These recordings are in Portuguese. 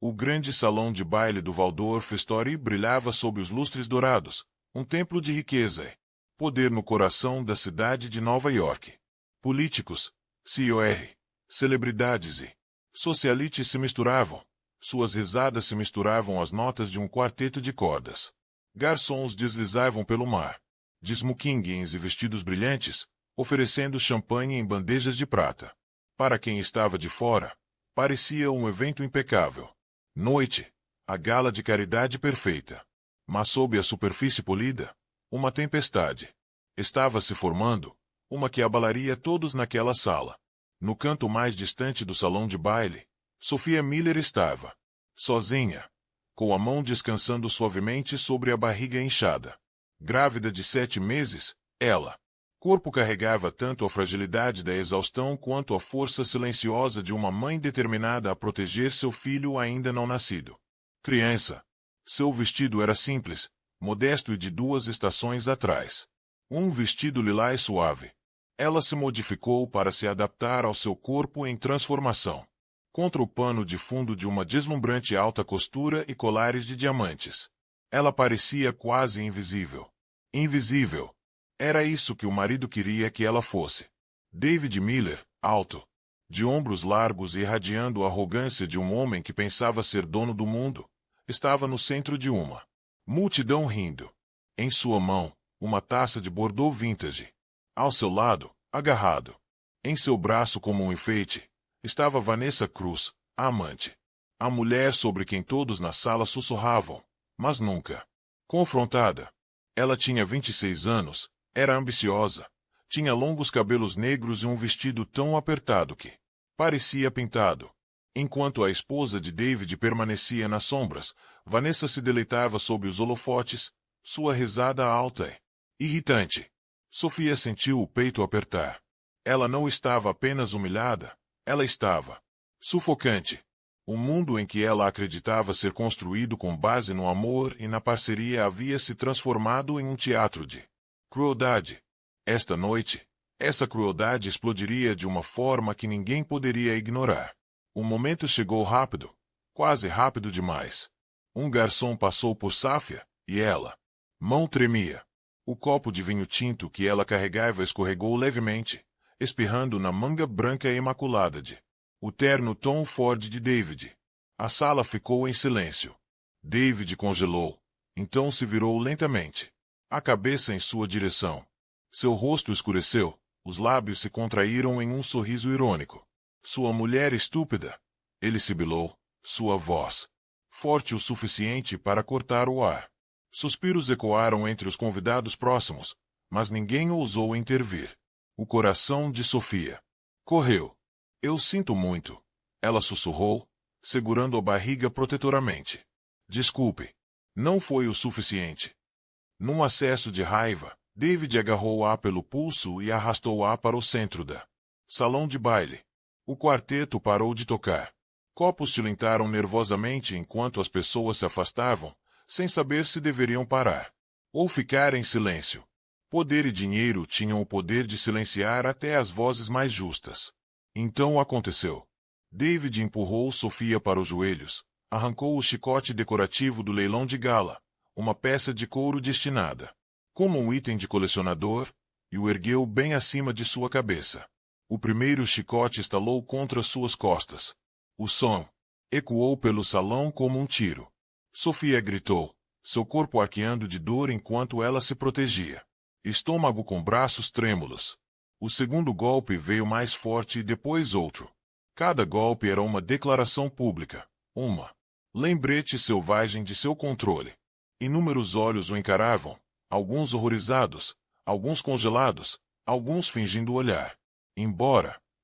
O grande salão de baile do Waldorf Astoria brilhava sob os lustres dourados, um templo de riqueza e poder no coração da cidade de Nova York. Políticos, COR, celebridades e socialites se misturavam. Suas risadas se misturavam às notas de um quarteto de cordas. Garçons deslizavam pelo mar, de smokings e vestidos brilhantes, oferecendo champanhe em bandejas de prata. Para quem estava de fora, parecia um evento impecável. Noite, a gala de caridade perfeita. Mas sob a superfície polida, uma tempestade estava se formando, uma que abalaria todos naquela sala. No canto mais distante do salão de baile, Sophia Miller estava, sozinha, com a mão descansando suavemente sobre a barriga inchada. Grávida de 7 meses, ela. Corpo carregava tanto a fragilidade da exaustão quanto a força silenciosa de uma mãe determinada a proteger seu filho ainda não nascido. Criança. Seu vestido era simples, modesto e de 2 estações atrás. Um vestido lilás suave. Ela se modificou para se adaptar ao seu corpo em transformação. Contra o pano de fundo de uma deslumbrante alta costura e colares de diamantes. Ela parecia quase invisível. Invisível. Era isso que o marido queria que ela fosse. David Miller, alto, de ombros largos e irradiando a arrogância de um homem que pensava ser dono do mundo, estava no centro de uma multidão rindo. Em sua mão, uma taça de Bordeaux vintage. Ao seu lado, agarrado, em seu braço como um enfeite, estava Vanessa Cruz, a amante. A mulher sobre quem todos na sala sussurravam, mas nunca confrontada. Ela tinha 26 anos, era ambiciosa, tinha longos cabelos negros e um vestido tão apertado que parecia pintado. Enquanto a esposa de David permanecia nas sombras, Vanessa se deleitava sob os holofotes, sua risada alta e irritante. Sophia sentiu o peito apertar. Ela não estava apenas humilhada, ela estava sufocante. O mundo em que ela acreditava ser construído com base no amor e na parceria havia se transformado em um teatro de crueldade. Esta noite, essa crueldade explodiria de uma forma que ninguém poderia ignorar. O momento chegou rápido, quase rápido demais. Um garçom passou por Safia, e ela. Mão tremia. O copo de vinho tinto que ela carregava escorregou levemente, espirrando na manga branca e imaculada de o terno Tom Ford de David. A sala ficou em silêncio. David congelou, então se virou lentamente, a cabeça em sua direção. Seu rosto escureceu, os lábios se contraíram em um sorriso irônico. Sua mulher estúpida, ele sibilou, sua voz forte o suficiente para cortar o ar. Suspiros ecoaram entre os convidados próximos, mas ninguém ousou intervir. O coração de Sophia correu. Eu sinto muito, ela sussurrou, segurando a barriga protetoramente. Desculpe. Não foi o suficiente. Num acesso de raiva, David agarrou-a pelo pulso e arrastou-a para o centro da salão de baile. O quarteto parou de tocar. Copos tilintaram nervosamente enquanto as pessoas se afastavam, sem saber se deveriam parar ou ficar em silêncio. Poder e dinheiro tinham o poder de silenciar até as vozes mais justas. Então aconteceu. David empurrou Sophia para os joelhos, arrancou o chicote decorativo do leilão de gala, uma peça de couro destinada como um item de colecionador, e o ergueu bem acima de sua cabeça. O primeiro chicote estalou contra suas costas. O som ecoou pelo salão como um tiro. Sophia gritou, seu corpo arqueando de dor enquanto ela se protegia. Estômago com braços trêmulos. O segundo golpe veio mais forte e depois outro. Cada golpe era uma declaração pública, uma lembrete selvagem de seu controle. Inúmeros olhos o encaravam, alguns horrorizados, alguns congelados, alguns fingindo olhar.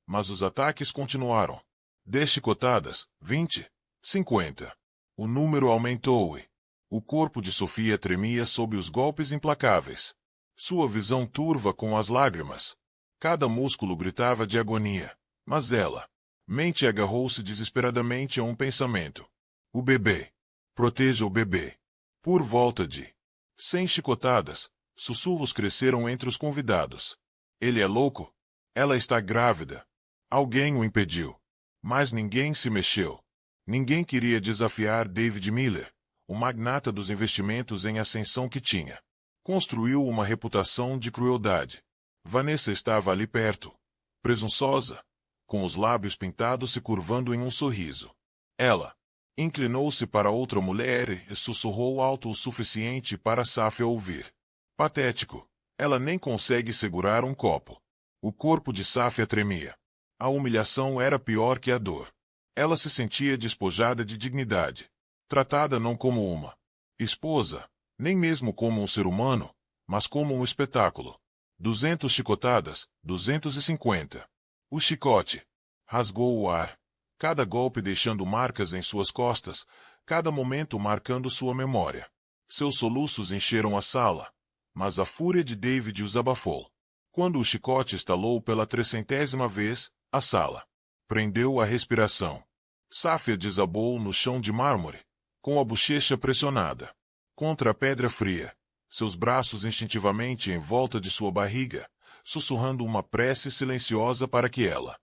Mas os ataques continuaram. 10 chicotadas, 20, 50. O número aumentou e o corpo de Sophia tremia sob os golpes implacáveis. Sua visão turva com as lágrimas. Cada músculo gritava de agonia, mas ela, mente agarrou-se desesperadamente a um pensamento. O bebê. Proteja o bebê. Por volta de 100 chicotadas, sussurros cresceram entre os convidados. Ele é louco? Ela está grávida. Alguém o impediu. Mas ninguém se mexeu. Ninguém queria desafiar David Miller, o magnata dos investimentos em ascensão que tinha. Construiu uma reputação de crueldade. Vanessa estava ali perto, presunçosa, com os lábios pintados se curvando em um sorriso. Ela inclinou-se para outra mulher e sussurrou alto o suficiente para Safia ouvir. Patético. Ela nem consegue segurar um copo. O corpo de Safia tremia. A humilhação era pior que a dor. Ela se sentia despojada de dignidade. Tratada não como uma esposa, nem mesmo como um ser humano, mas como um espetáculo. 200 chicotadas, 250. O chicote rasgou o ar, cada golpe deixando marcas em suas costas, cada momento marcando sua memória. Seus soluços encheram a sala, mas a fúria de David os abafou. Quando o chicote estalou pela 300ª vez, a sala prendeu a respiração. Safia desabou no chão de mármore, com a bochecha pressionada contra a pedra fria, seus braços instintivamente em volta de sua barriga, sussurrando uma prece silenciosa para que ela,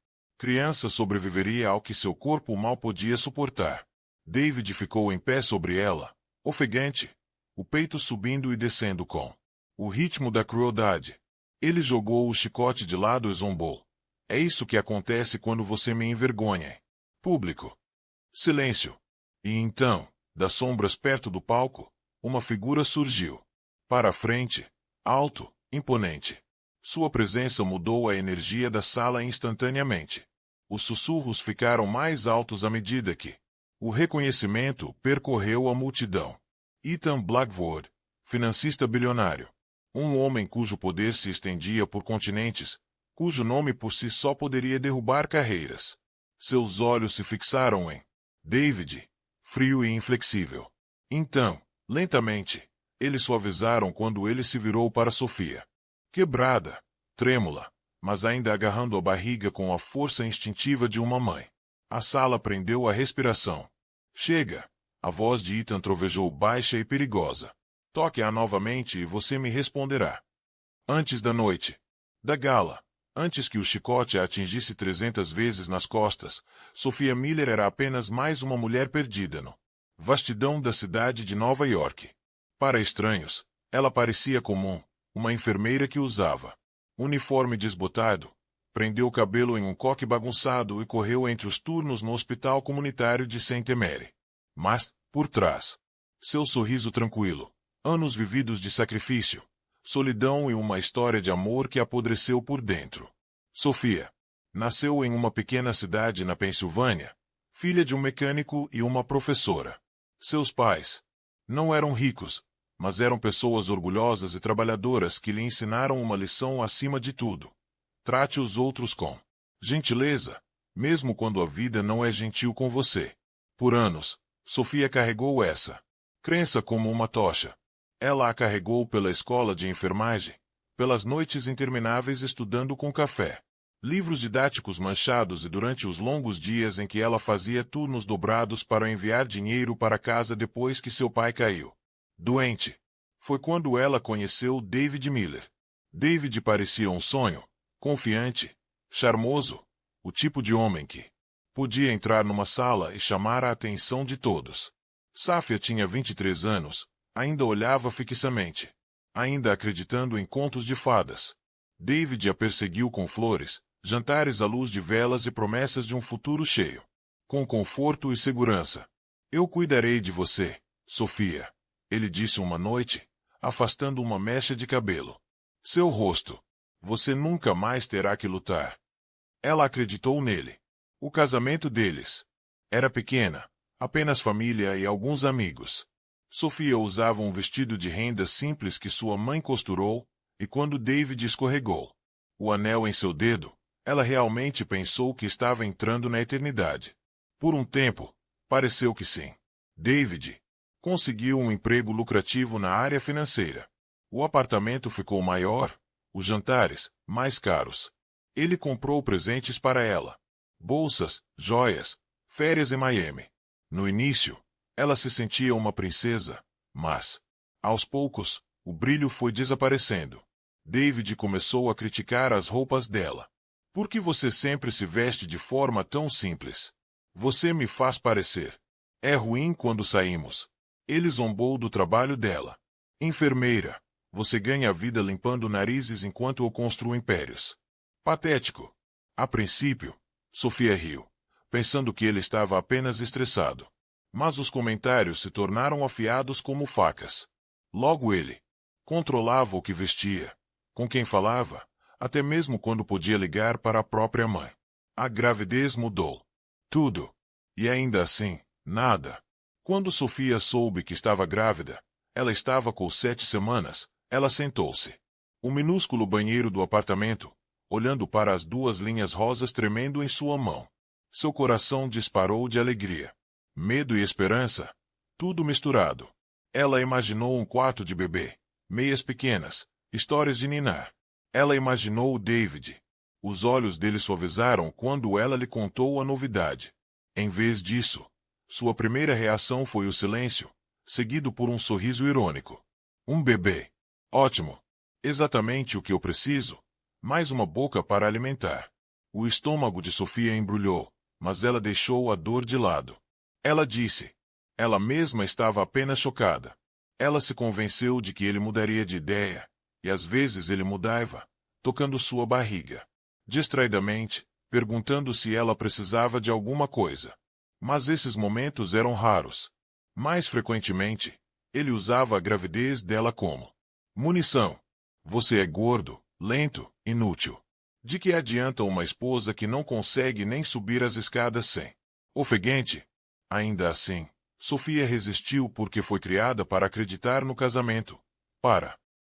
criança, sobreviveria ao que seu corpo mal podia suportar. David ficou em pé sobre ela, ofegante, o peito subindo e descendo com o ritmo da crueldade. Ele jogou o chicote de lado e zombou. É isso que acontece quando você me envergonha. Público. Silêncio. E então, das sombras perto do palco, uma figura surgiu. Para a frente, alto, imponente. Sua presença mudou a energia da sala instantaneamente. Os sussurros ficaram mais altos à medida que o reconhecimento percorreu a multidão. Ethan Blackwood, financista bilionário. Um homem cujo poder se estendia por continentes, cujo nome por si só poderia derrubar carreiras. Seus olhos se fixaram em David, frio e inflexível. Então, lentamente, eles suavizaram quando ele se virou para Sofia. Quebrada, trêmula, mas ainda agarrando a barriga com a força instintiva de uma mãe. A sala prendeu a respiração. Chega! A voz de Ethan trovejou baixa e perigosa. Toque-a novamente e você me responderá. Antes da noite da gala, antes que o chicote a atingisse 300 vezes nas costas, Sophia Miller era apenas mais uma mulher perdida no vastidão da cidade de Nova York. Para estranhos, ela parecia comum, uma enfermeira que usava uniforme desbotado, prendeu o cabelo em um coque bagunçado e correu entre os turnos no hospital comunitário de St. Mary. Mas, por trás, seu sorriso tranquilo, anos vividos de sacrifício, solidão e uma história de amor que apodreceu por dentro. Sophia nasceu em uma pequena cidade na Pensilvânia, filha de um mecânico e uma professora. Seus pais não eram ricos, mas eram pessoas orgulhosas e trabalhadoras que lhe ensinaram uma lição acima de tudo. Trate os outros com gentileza, mesmo quando a vida não é gentil com você. Por anos, Sophia carregou essa crença como uma tocha. Ela a carregou pela escola de enfermagem, pelas noites intermináveis estudando com café, livros didáticos manchados e durante os longos dias em que ela fazia turnos dobrados para enviar dinheiro para casa depois que seu pai caiu doente. Foi quando ela conheceu David Miller. David parecia um sonho, confiante, charmoso, o tipo de homem que podia entrar numa sala e chamar a atenção de todos. Safia tinha 23 anos, ainda olhava fixamente, ainda acreditando em contos de fadas. David a perseguiu com flores, jantares à luz de velas e promessas de um futuro cheio, com conforto e segurança. Eu cuidarei de você, Sophia, ele disse uma noite, afastando uma mecha de cabelo. Seu rosto. Você nunca mais terá que lutar. Ela acreditou nele. O casamento deles era pequena, apenas família e alguns amigos. Sophia usava um vestido de renda simples que sua mãe costurou, e quando David escorregou o anel em seu dedo, ela realmente pensou que estava entrando na eternidade. Por um tempo, pareceu que sim. David conseguiu um emprego lucrativo na área financeira. O apartamento ficou maior, os jantares mais caros. Ele comprou presentes para ela. Bolsas, joias, férias em Miami. No início, ela se sentia uma princesa, mas, aos poucos, o brilho foi desaparecendo. David começou a criticar as roupas dela. Por que você sempre se veste de forma tão simples? Você me faz parecer. É ruim quando saímos. Ele zombou do trabalho dela. Enfermeira, você ganha a vida limpando narizes enquanto eu construo impérios. Patético. A princípio, Sofia riu, pensando que ele estava apenas estressado. Mas os comentários se tornaram afiados como facas. Logo ele controlava o que vestia, com quem falava, até mesmo quando podia ligar para a própria mãe. A gravidez mudou tudo. E ainda assim, nada. Quando Sofia soube que estava grávida, ela estava com 7 semanas, ela sentou-se. O minúsculo banheiro do apartamento, olhando para as 2 linhas rosas tremendo em sua mão. Seu coração disparou de alegria. Medo e esperança, tudo misturado. Ela imaginou um quarto de bebê, meias pequenas, histórias de ninar. Ela imaginou o David. Os olhos dele suavizaram quando ela lhe contou a novidade. Em vez disso, sua primeira reação foi o silêncio, seguido por um sorriso irônico. Um bebê. Ótimo. Exatamente o que eu preciso. Mais uma boca para alimentar. O estômago de Sofia embrulhou, mas ela deixou a dor de lado. Ela disse. Ela mesma estava apenas chocada. Ela se convenceu de que ele mudaria de ideia, e às vezes ele mudava, tocando sua barriga. Distraidamente, perguntando se ela precisava de alguma coisa. Mas esses momentos eram raros. Mais frequentemente, ele usava a gravidez dela como munição. Você é gordo, lento, inútil. De que adianta uma esposa que não consegue nem subir as escadas sem? Ofegante. Ainda assim, Sofia resistiu porque foi criada para acreditar no casamento.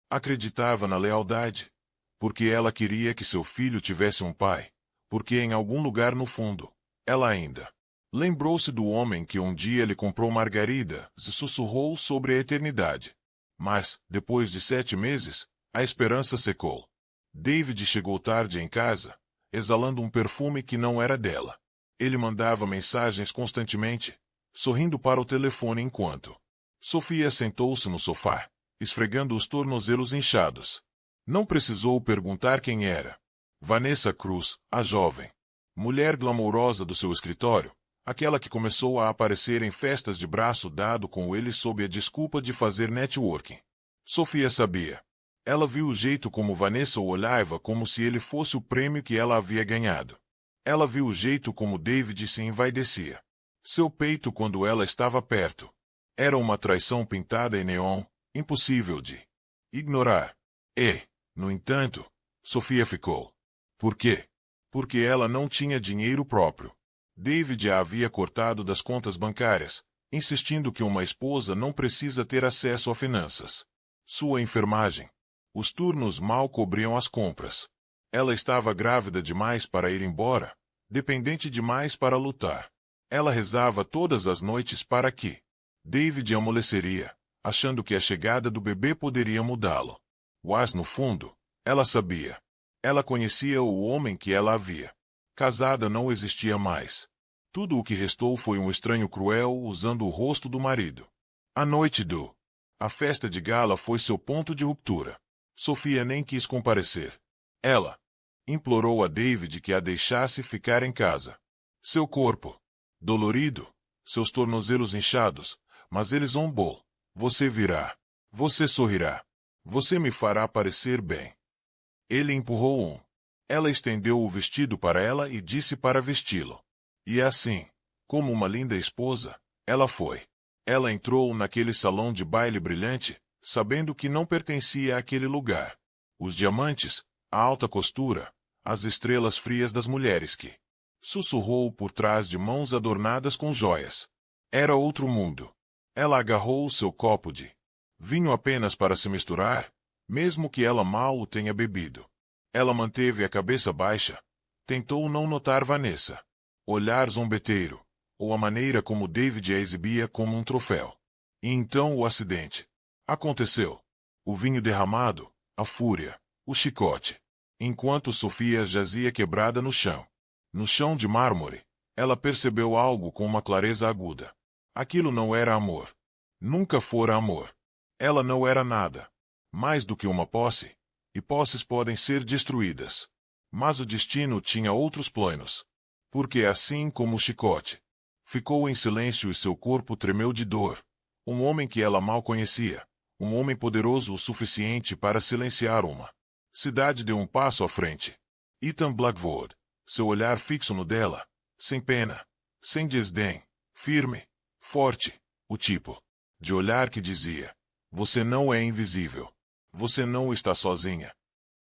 Acreditava na lealdade. Porque ela queria que seu filho tivesse um pai. Porque em algum lugar no fundo, ela ainda lembrou-se do homem que um dia lhe comprou margaridas e sussurrou sobre a eternidade. Mas, depois de 7 meses, a esperança secou. David chegou tarde em casa, exalando um perfume que não era dela. Ele mandava mensagens constantemente, sorrindo para o telefone enquanto Sofia sentou-se no sofá, esfregando os tornozelos inchados. Não precisou perguntar quem era. Vanessa Cruz, a jovem mulher glamourosa do seu escritório, aquela que começou a aparecer em festas de braço dado com ele sob a desculpa de fazer networking. Sofia sabia. Ela viu o jeito como Vanessa o olhava como se ele fosse o prêmio que ela havia ganhado. Ela viu o jeito como David se envaidecia. Seu peito quando ela estava perto. Era uma traição pintada em neon, impossível de ignorar. E, no entanto, Sofia ficou. Por quê? Porque ela não tinha dinheiro próprio. David a havia cortado das contas bancárias, insistindo que uma esposa não precisa ter acesso a finanças. Sua enfermagem. Os turnos mal cobriam as compras. Ela estava grávida demais para ir embora, dependente demais para lutar. Ela rezava todas as noites para que David amoleceria, achando que a chegada do bebê poderia mudá-lo. Mas no fundo, ela sabia. Ela conhecia o homem que ela havia. Casada não existia mais. Tudo o que restou foi um estranho cruel usando o rosto do marido. A noite a festa de gala foi seu ponto de ruptura. Sofia nem quis comparecer. Ela implorou a David que a deixasse ficar em casa. Seu corpo, dolorido, seus tornozelos inchados, mas ele zombou. Você virá. Você sorrirá. Você me fará parecer bem. Ele empurrou Ela estendeu o vestido para ela e disse para vesti-lo. E assim, como uma linda esposa, ela foi. Ela entrou naquele salão de baile brilhante, sabendo que não pertencia àquele lugar. Os diamantes, a alta costura, as estrelas frias das mulheres que sussurrou por trás de mãos adornadas com joias. Era outro mundo. Ela agarrou o seu copo de vinho apenas para se misturar, mesmo que ela mal o tenha bebido. Ela manteve a cabeça baixa. Tentou não notar Vanessa. Olhar zombeteiro, ou a maneira como David a exibia como um troféu. E então o acidente. Aconteceu. O vinho derramado, a fúria, o chicote. Enquanto Sofia jazia quebrada no chão. No chão de mármore, ela percebeu algo com uma clareza aguda. Aquilo não era amor. Nunca fora amor. Ela não era nada. Mais do que uma posse. E posses podem ser destruídas. Mas o destino tinha outros planos. Porque assim como o chicote, Ficou em silêncio e seu corpo tremeu de dor. Um homem que ela mal conhecia. Um homem poderoso o suficiente para silenciar uma cidade deu um passo à frente. Ethan Blackwood, seu olhar fixo no dela, sem pena, sem desdém, firme, forte, o tipo de olhar que dizia: você não é invisível. Você não está sozinha.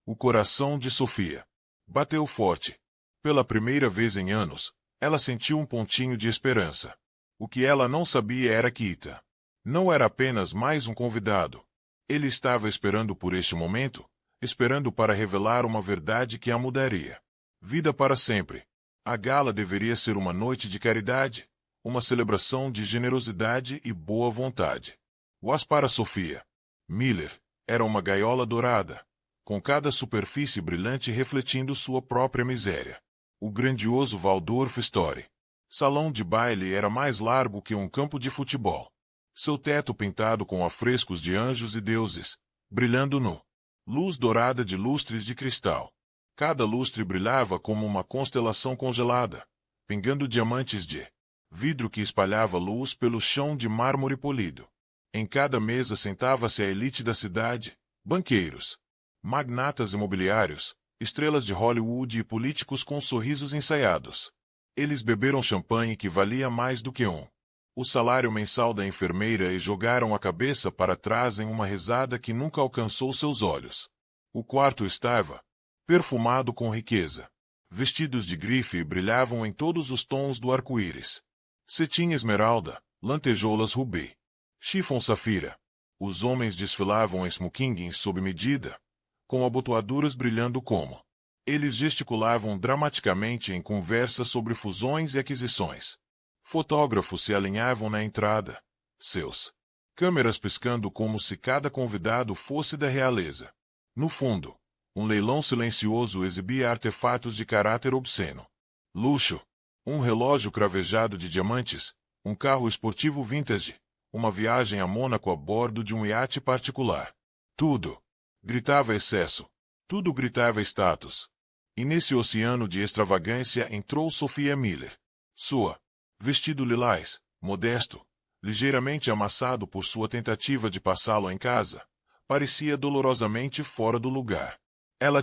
O coração de Sofia bateu forte. Pela primeira vez em anos, ela sentiu um pontinho de esperança. O que ela não sabia era que Ethan não era apenas mais um convidado. Ele estava esperando por este momento, esperando para revelar uma verdade que a mudaria. Vida para sempre. A gala deveria ser uma noite de caridade, uma celebração de generosidade e boa vontade. Mas para Sofia Miller, era uma gaiola dourada, com cada superfície brilhante refletindo sua própria miséria. O grandioso Waldorf Story salão de baile era mais largo que um campo de futebol. Seu teto pintado com afrescos de anjos e deuses, brilhando no luz dourada de lustres de cristal. Cada lustre brilhava como uma constelação congelada, pingando diamantes de vidro que espalhava luz pelo chão de mármore polido. Em cada mesa sentava-se a elite da cidade, banqueiros, magnatas imobiliários, estrelas de Hollywood e políticos com sorrisos ensaiados. Eles beberam champanhe que valia mais do que o salário mensal da enfermeira e jogaram a cabeça para trás em uma risada que nunca alcançou seus olhos. O quarto estava perfumado com riqueza. Vestidos de grife brilhavam em todos os tons do arco-íris. Cetim esmeralda, lantejoulas rubi, chifon safira. Os homens desfilavam em smokings sob medida, com abotoaduras brilhando como. Eles gesticulavam dramaticamente em conversas sobre fusões e aquisições. Fotógrafos se alinhavam na entrada, seus câmeras piscando como se cada convidado fosse da realeza. No fundo, um leilão silencioso exibia artefatos de caráter obsceno. Luxo, um relógio cravejado de diamantes, um carro esportivo vintage, uma viagem a Mônaco a bordo de um iate particular. Tudo gritava excesso, tudo gritava status. E nesse oceano de extravagância entrou Sofia Miller. Sua vestido lilás, modesto, ligeiramente amassado por sua tentativa de passá-lo em casa, parecia dolorosamente fora do lugar. Ela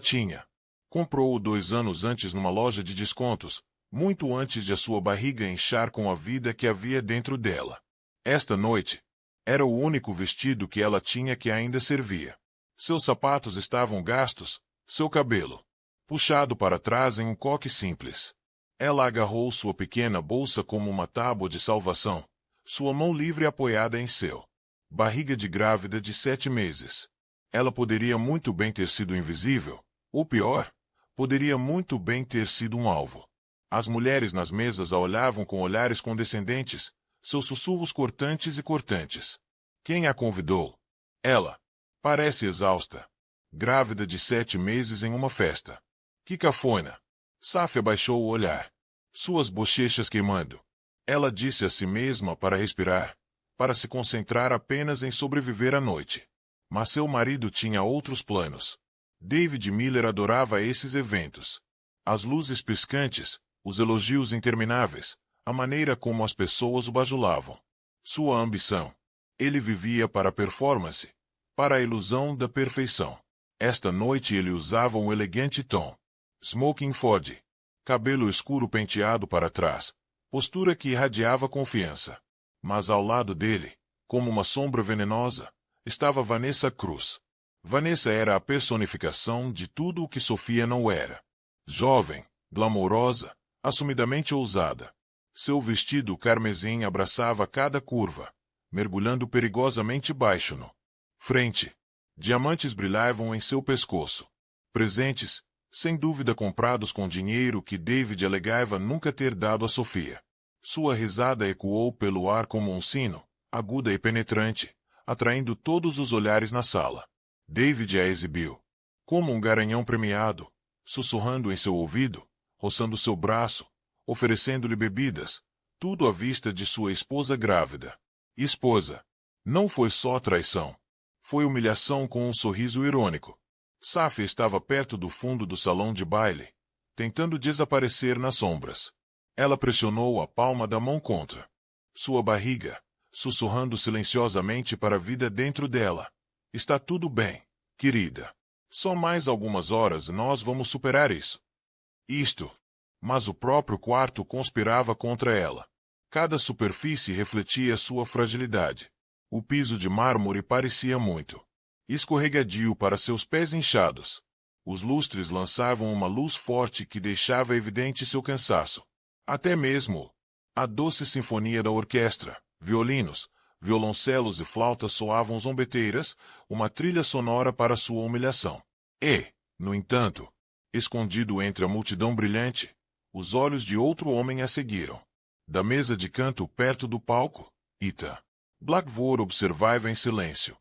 comprou-o 2 anos antes numa loja de descontos, muito antes de a sua barriga inchar com a vida que havia dentro dela. Esta noite, era o único vestido que ela tinha que ainda servia. Seus sapatos estavam gastos, seu cabelo puxado para trás em um coque simples. Ela agarrou sua pequena bolsa como uma tábua de salvação, sua mão livre apoiada em seu barriga de grávida de 7 meses. Ela poderia muito bem ter sido invisível, ou pior, poderia muito bem ter sido um alvo. As mulheres nas mesas a olhavam com olhares condescendentes, seus sussurros cortantes e cortantes. Quem a convidou? Ela. Parece exausta. Grávida de 7 meses em uma festa. Que cafona. Safia baixou o olhar. Suas bochechas queimando. Ela disse a si mesma para respirar, para se concentrar apenas em sobreviver à noite. Mas seu marido tinha outros planos. David Miller adorava esses eventos. As luzes piscantes, os elogios intermináveis, a maneira como as pessoas o bajulavam. Sua ambição. Ele vivia para a performance, para a ilusão da perfeição. Esta noite ele usava um elegante tom. Smoking fode. Cabelo escuro penteado para trás. Postura que irradiava confiança. Mas ao lado dele, como uma sombra venenosa, estava Vanessa Cruz. Vanessa era a personificação de tudo o que Sofia não era. Jovem, glamourosa, assumidamente ousada. Seu vestido carmesim abraçava cada curva, mergulhando perigosamente baixo no frente. Diamantes brilhavam em seu pescoço. Presentes, sem dúvida comprados com dinheiro que David alegava nunca ter dado a Sofia. Sua risada ecoou pelo ar como um sino, aguda e penetrante, atraindo todos os olhares na sala. David a exibiu como um garanhão premiado, sussurrando em seu ouvido, roçando seu braço, oferecendo-lhe bebidas, tudo à vista de sua esposa grávida. Esposa. Não foi só traição. Foi humilhação com um sorriso irônico. Safia estava perto do fundo do salão de baile, tentando desaparecer nas sombras. Ela pressionou a palma da mão contra sua barriga, sussurrando silenciosamente para a vida dentro dela. Está tudo bem, querida. Só mais algumas horas e nós vamos superar isso. Isto. Mas o próprio quarto conspirava contra ela. Cada superfície refletia sua fragilidade. O piso de mármore parecia muito escorregadio para seus pés inchados. Os lustres lançavam uma luz forte que deixava evidente seu cansaço. Até mesmo a doce sinfonia da orquestra, violinos, violoncelos e flautas soavam zombeteiras, uma trilha sonora para sua humilhação. E, no entanto, escondido entre a multidão brilhante, os olhos de outro homem a seguiram. Da mesa de canto perto do palco, Ethan Blackwood observava em silêncio.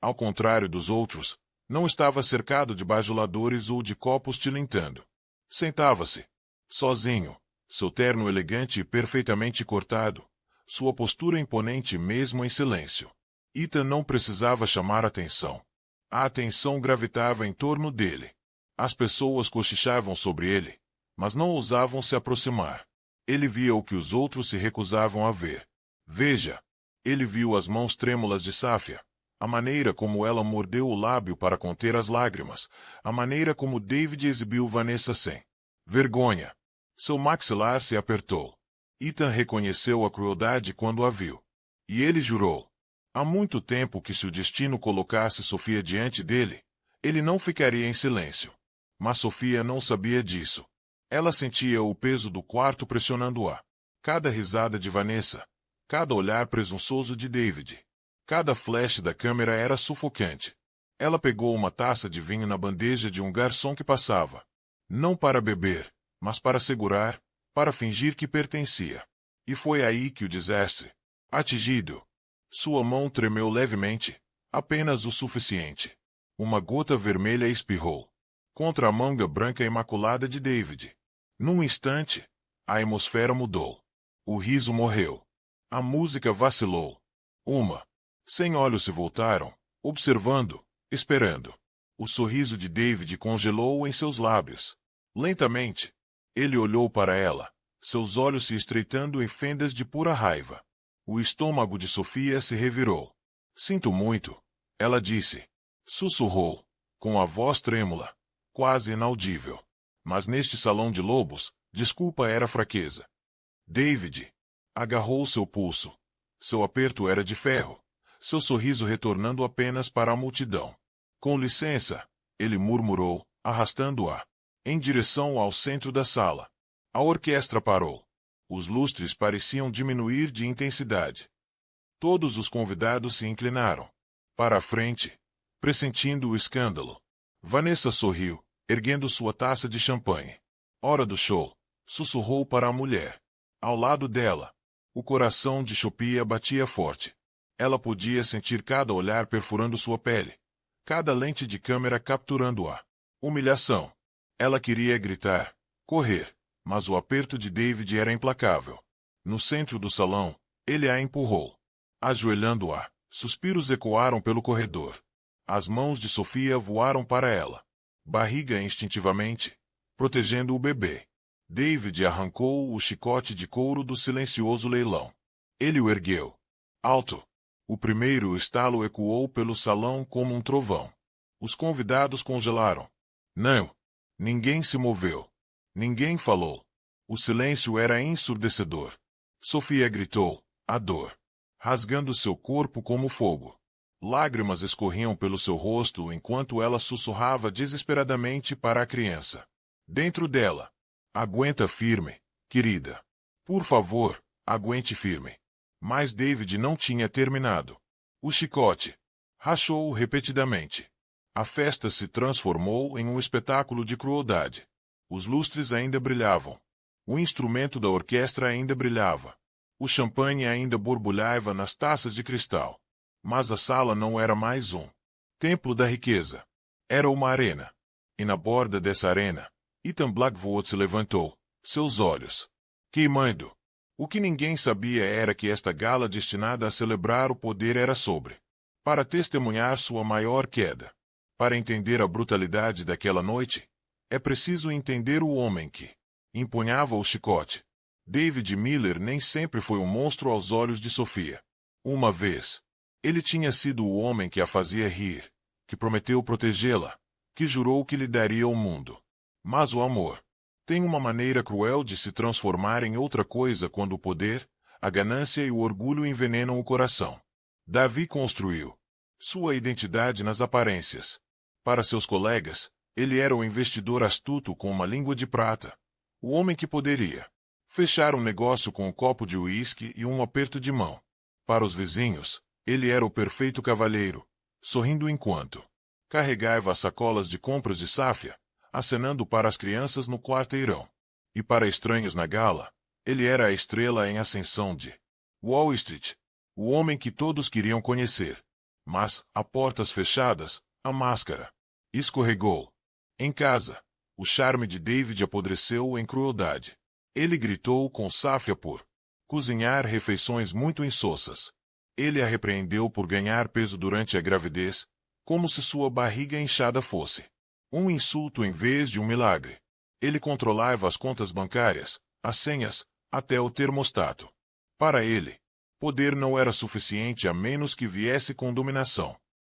Ao contrário dos outros, não estava cercado de bajuladores ou de copos tilintando. Sentava-se, sozinho, seu terno elegante e perfeitamente cortado, sua postura imponente mesmo em silêncio. Ethan não precisava chamar atenção. A atenção gravitava em torno dele. As pessoas cochichavam sobre ele, mas não ousavam se aproximar. Ele via o que os outros se recusavam a ver. Veja, ele viu as mãos trêmulas de Safia, a maneira como ela mordeu o lábio para conter as lágrimas, a maneira como David exibiu Vanessa sem vergonha. Seu maxilar se apertou. Ethan reconheceu a crueldade quando a viu. E ele jurou. Há muito tempo que se o destino colocasse Sofia diante dele, ele não ficaria em silêncio. Mas Sofia não sabia disso. Ela sentia o peso do quarto pressionando-a. Cada risada de Vanessa, cada olhar presunçoso de David, cada flash da câmera era sufocante. Ela pegou uma taça de vinho na bandeja de um garçom que passava. Não para beber, mas para segurar, para fingir que pertencia. E foi aí que o desastre, atingido. Sua mão tremeu levemente, apenas o suficiente. Uma gota vermelha espirrou contra a manga branca imaculada de David. Num instante, a atmosfera mudou. O riso morreu. A música vacilou. 100 olhos se voltaram, observando, esperando. O sorriso de David congelou em seus lábios. Lentamente, ele olhou para ela, seus olhos se estreitando em fendas de pura raiva. O estômago de Sofia se revirou. Sinto muito, ela disse. Sussurrou, com a voz trêmula, quase inaudível. Mas neste salão de lobos, desculpa era fraqueza. David agarrou seu pulso. Seu aperto era de ferro, seu sorriso retornando apenas para a multidão. Com licença, ele murmurou, arrastando-a em direção ao centro da sala. A orquestra parou. Os lustres pareciam diminuir de intensidade. Todos os convidados se inclinaram para a frente, pressentindo o escândalo. Vanessa sorriu, erguendo sua taça de champanhe. Hora do show, sussurrou para a mulher. Ao lado dela, o coração de Sofia batia forte. Ela podia sentir cada olhar perfurando sua pele, cada lente de câmera capturando-a. Humilhação. Ela queria gritar, correr, mas o aperto de David era implacável. No centro do salão, ele a empurrou. Ajoelhando-a, suspiros ecoaram pelo corredor. As mãos de Sofia voaram para ela. Barriga instintivamente, protegendo o bebê. David arrancou o chicote de couro do silencioso leilão. Ele o ergueu. Alto. O primeiro estalo ecoou pelo salão como um trovão. Os convidados congelaram. Não. Ninguém se moveu. Ninguém falou. O silêncio era ensurdecedor. Sofia gritou, a dor, rasgando seu corpo como fogo. Lágrimas escorriam pelo seu rosto enquanto ela sussurrava desesperadamente para a criança. Dentro dela. Aguenta firme, querida. Por favor, aguente firme. Mas David não tinha terminado. O chicote rachou repetidamente. A festa se transformou em um espetáculo de crueldade. Os lustres ainda brilhavam. O instrumento da orquestra ainda brilhava. O champanhe ainda borbulhava nas taças de cristal. Mas a sala não era mais um templo da riqueza. Era uma arena. E na borda dessa arena, Ethan Blackwood se levantou, seus olhos queimando. O que ninguém sabia era que esta gala destinada a celebrar o poder era sobre para testemunhar sua maior queda. Para entender a brutalidade daquela noite, é preciso entender o homem que empunhava o chicote. David Miller nem sempre foi um monstro aos olhos de Sofia. Uma vez, ele tinha sido o homem que a fazia rir, que prometeu protegê-la, que jurou que lhe daria o mundo. Mas o amor tem uma maneira cruel de se transformar em outra coisa quando o poder, a ganância e o orgulho envenenam o coração. Davi construiu sua identidade nas aparências. Para seus colegas, ele era o investidor astuto com uma língua de prata. O homem que poderia fechar um negócio com um copo de uísque e um aperto de mão. Para os vizinhos, ele era o perfeito cavalheiro, sorrindo enquanto carregava as sacolas de compras de Sáfia, acenando para as crianças no quarteirão. E para estranhos na gala, ele era a estrela em ascensão de Wall Street, o homem que todos queriam conhecer. Mas, a portas fechadas, a máscara escorregou. Em casa, o charme de David apodreceu em crueldade. Ele gritou com Sáfia por cozinhar refeições muito insossas. Ele a repreendeu por ganhar peso durante a gravidez, como se sua barriga inchada fosse um insulto em vez de um milagre. Ele controlava as contas bancárias, as senhas, até o termostato. Para ele, poder não era suficiente a menos que viesse com dominação.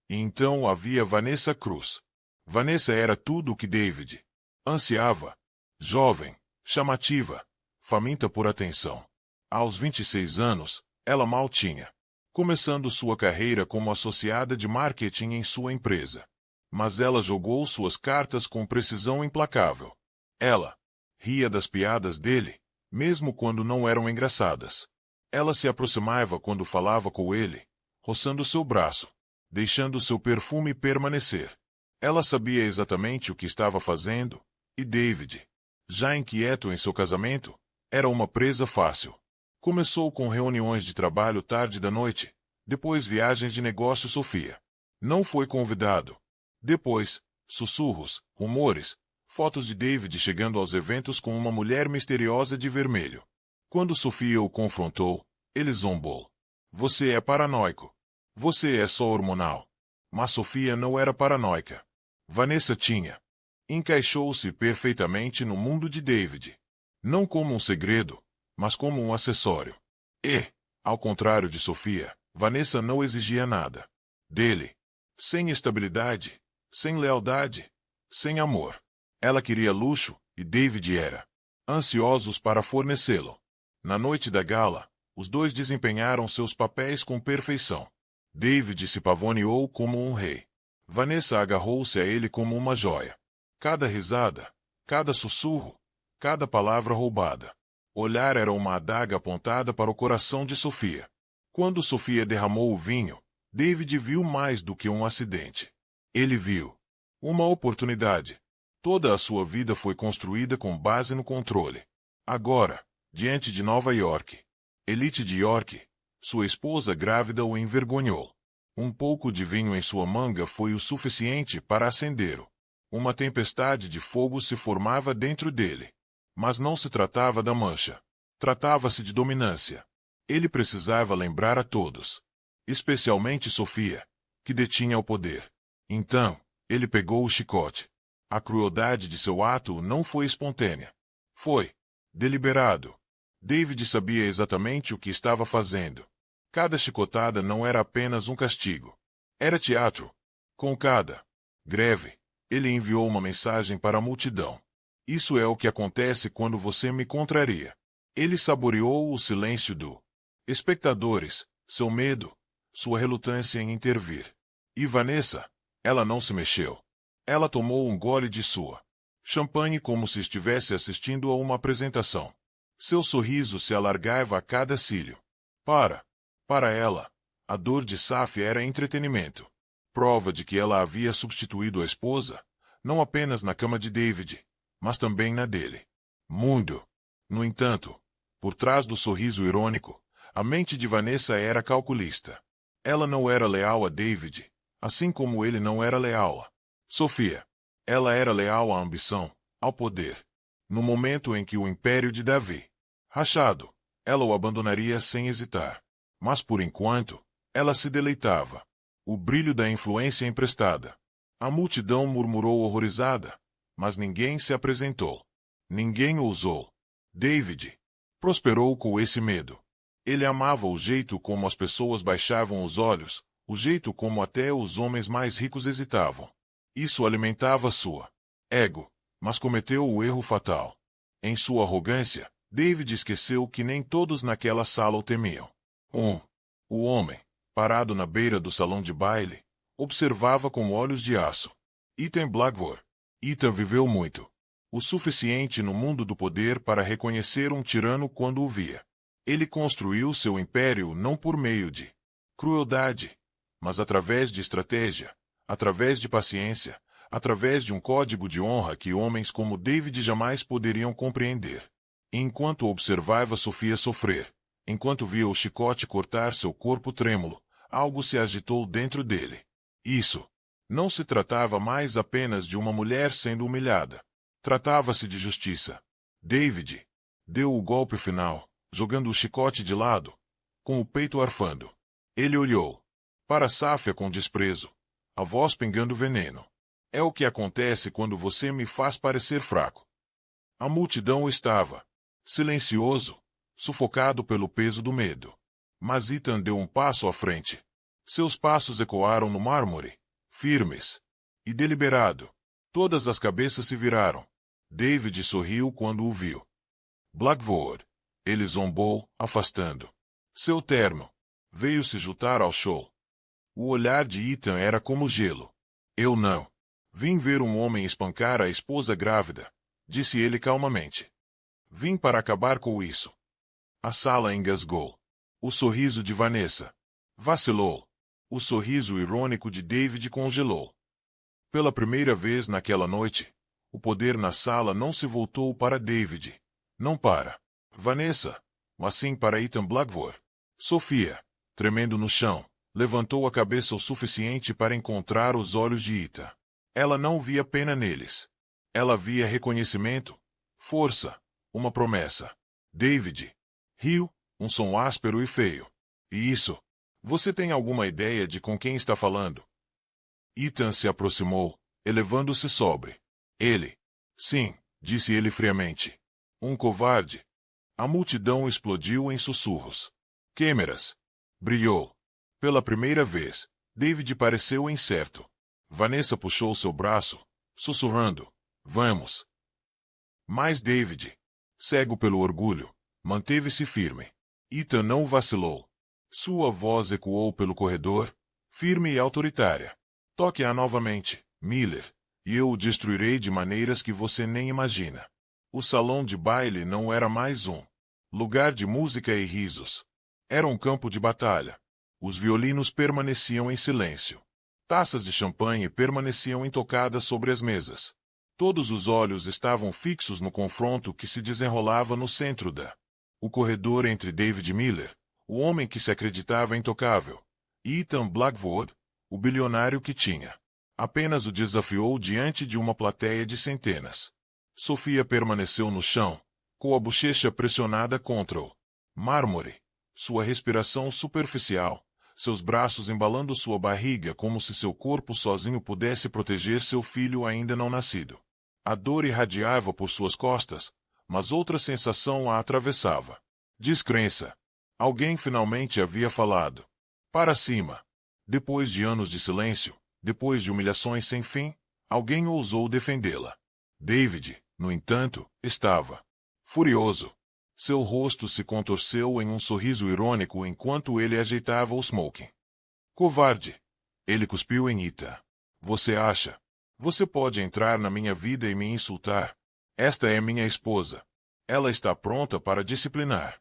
E então havia Vanessa Cruz. Vanessa era tudo o que David ansiava. Jovem, chamativa, faminta por atenção. Aos 26 anos, ela mal tinha começando sua carreira como associada de marketing em sua empresa. Mas ela jogou suas cartas com precisão implacável. Ela ria das piadas dele, mesmo quando não eram engraçadas. Ela se aproximava quando falava com ele, roçando seu braço, deixando seu perfume permanecer. Ela sabia exatamente o que estava fazendo, e David, já inquieto em seu casamento, era uma presa fácil. Começou com reuniões de trabalho tarde da noite, depois viagens de negócio Sofia. Não foi convidado. Depois, sussurros, rumores, fotos de David chegando aos eventos com uma mulher misteriosa de vermelho. Quando Sofia o confrontou, ele zombou. Você é paranoico. Você é só hormonal. Mas Sofia não era paranoica. Vanessa tinha. Encaixou-se perfeitamente no mundo de David. Não como um segredo, mas como um acessório. E, ao contrário de Sofia, Vanessa não exigia nada dele. Sem estabilidade, sem lealdade, sem amor. Ela queria luxo, e David era ansiosos para fornecê-lo. Na noite da gala, os dois desempenharam seus papéis com perfeição. David se pavoneou como um rei. Vanessa agarrou-se a ele como uma joia. Cada risada, cada sussurro, cada palavra roubada. Olhar era uma adaga apontada para o coração de Sofia. Quando Sofia derramou o vinho, David viu mais do que um acidente. Ele viu uma oportunidade. Toda a sua vida foi construída com base no controle. Agora, diante de Nova York, elite de York, sua esposa grávida o envergonhou. Um pouco de vinho em sua manga foi o suficiente para acendê-lo. Uma tempestade de fogo se formava dentro dele. Mas não se tratava da mancha. Tratava-se de dominância. Ele precisava lembrar a todos, especialmente Sofia, que detinha o poder. Então, ele pegou o chicote. A crueldade de seu ato não foi espontânea. Foi deliberado. David sabia exatamente o que estava fazendo. Cada chicotada não era apenas um castigo. Era teatro. Com cada greve, ele enviou uma mensagem para a multidão. Isso é o que acontece quando você me contraria. Ele saboreou o silêncio do espectadores, seu medo, sua relutância em intervir. E Vanessa, ela não se mexeu. Ela tomou um gole de sua champanhe como se estivesse assistindo a uma apresentação. Seu sorriso se alargava a cada cílio. Para ela, a dor de Sáfia era entretenimento. Prova de que ela havia substituído a esposa, não apenas na cama de David, mas também na dele. Mundo. No entanto, por trás do sorriso irônico, a mente de Vanessa era calculista. Ela não era leal a David, assim como ele não era leal a Sofia. Ela era leal à ambição, ao poder. No momento em que o império de Davi rachado, ela o abandonaria sem hesitar. Mas por enquanto, ela se deleitava. O brilho da influência emprestada. A multidão murmurou horrorizada, mas ninguém se apresentou. Ninguém ousou. David Prosperou com esse medo. Ele amava o jeito como as pessoas baixavam os olhos, o jeito como até os homens mais ricos hesitavam. Isso alimentava sua ego, mas cometeu o erro fatal. Em sua arrogância, David esqueceu que nem todos naquela sala o temiam. O homem, parado na beira do salão de baile, observava com olhos de aço. Ethan Blackmore. Ethan viveu muito. O suficiente no mundo do poder para reconhecer um tirano quando o via. Ele construiu seu império não por meio de crueldade, mas através de estratégia, através de paciência, através de um código de honra que homens como David jamais poderiam compreender. Enquanto observava Sofia sofrer, enquanto via o chicote cortar seu corpo trêmulo, algo se agitou dentro dele. Isso não se tratava mais apenas de uma mulher sendo humilhada. Tratava-se de justiça. David deu o golpe final, jogando o chicote de lado, com o peito arfando. Ele olhou para Safia com desprezo, a voz pingando veneno. É o que acontece quando você me faz parecer fraco. A multidão estava silencioso, sufocado pelo peso do medo. Mas Ethan deu um passo à frente. Seus passos ecoaram no mármore, firmes e deliberado. Todas as cabeças se viraram. David sorriu quando o viu. Blackmore. Ele zombou, afastando seu terno. Veio se juntar ao show. O olhar de Ethan era como gelo. Eu não vim ver um homem espancar a esposa grávida, disse ele calmamente. Vim para acabar com isso. A sala engasgou. O sorriso de Vanessa vacilou. O sorriso irônico de David congelou. Pela primeira vez naquela noite, o poder na sala não se voltou para David. Não para Vanessa, mas sim para Ethan Blackmore. Sofia, tremendo no chão, levantou a cabeça o suficiente para encontrar os olhos de Ethan. Ela não via pena neles. Ela via reconhecimento, força, uma promessa. David riu, um som áspero e feio. E isso? Você tem alguma ideia de com quem está falando? Ethan se aproximou, elevando-se sobre ele. Sim, disse ele friamente. Um covarde. A multidão explodiu em sussurros. Câmeras. Brilhou. Pela primeira vez, David pareceu incerto. Vanessa puxou seu braço, sussurrando. Vamos. Mas David, cego pelo orgulho, manteve-se firme. Ethan não vacilou. Sua voz ecoou pelo corredor, firme e autoritária. Toque-a novamente, Miller, e eu o destruirei de maneiras que você nem imagina. O salão de baile não era mais um lugar de música e risos. Era um campo de batalha. Os violinos permaneciam em silêncio. Taças de champanhe permaneciam intocadas sobre as mesas. Todos os olhos estavam fixos no confronto que se desenrolava no centro o corredor entre David Miller, o homem que se acreditava intocável, e Ethan Blackmore, o bilionário que tinha apenas o desafiou diante de uma plateia de centenas. Sofia permaneceu no chão, com a bochecha pressionada contra o mármore, sua respiração superficial, seus braços embalando sua barriga como se seu corpo sozinho pudesse proteger seu filho ainda não nascido. A dor irradiava por suas costas, mas outra sensação a atravessava. Descrença. Alguém finalmente havia falado. Para cima. Depois de anos de silêncio, depois de humilhações sem fim, alguém ousou defendê-la. David, no entanto, estava furioso. Seu rosto se contorceu em um sorriso irônico enquanto ele ajeitava o smoking. Covarde! Ele cuspiu em Ethan. Você acha? Você pode entrar na minha vida e me insultar. Esta é minha esposa. Ela está pronta para disciplinar.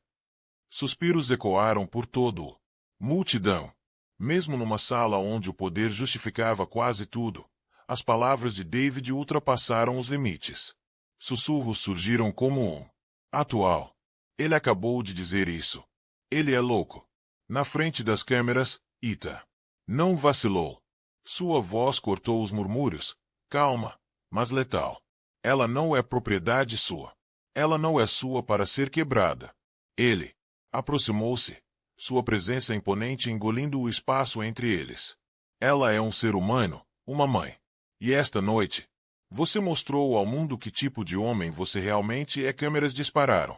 Suspiros ecoaram por todo o multidão. Mesmo numa sala onde o poder justificava quase tudo, as palavras de David ultrapassaram os limites. Sussurros surgiram como um atual. Ele acabou de dizer isso. Ele é louco. Na frente das câmeras, Ethan não vacilou. Sua voz cortou os murmúrios, calma, mas letal. Ela não é propriedade sua. Ela não é sua para ser quebrada. Ele aproximou-se, sua presença imponente engolindo o espaço entre eles. Ela é um ser humano, uma mãe. E esta noite, você mostrou ao mundo que tipo de homem você realmente é. Câmeras dispararam.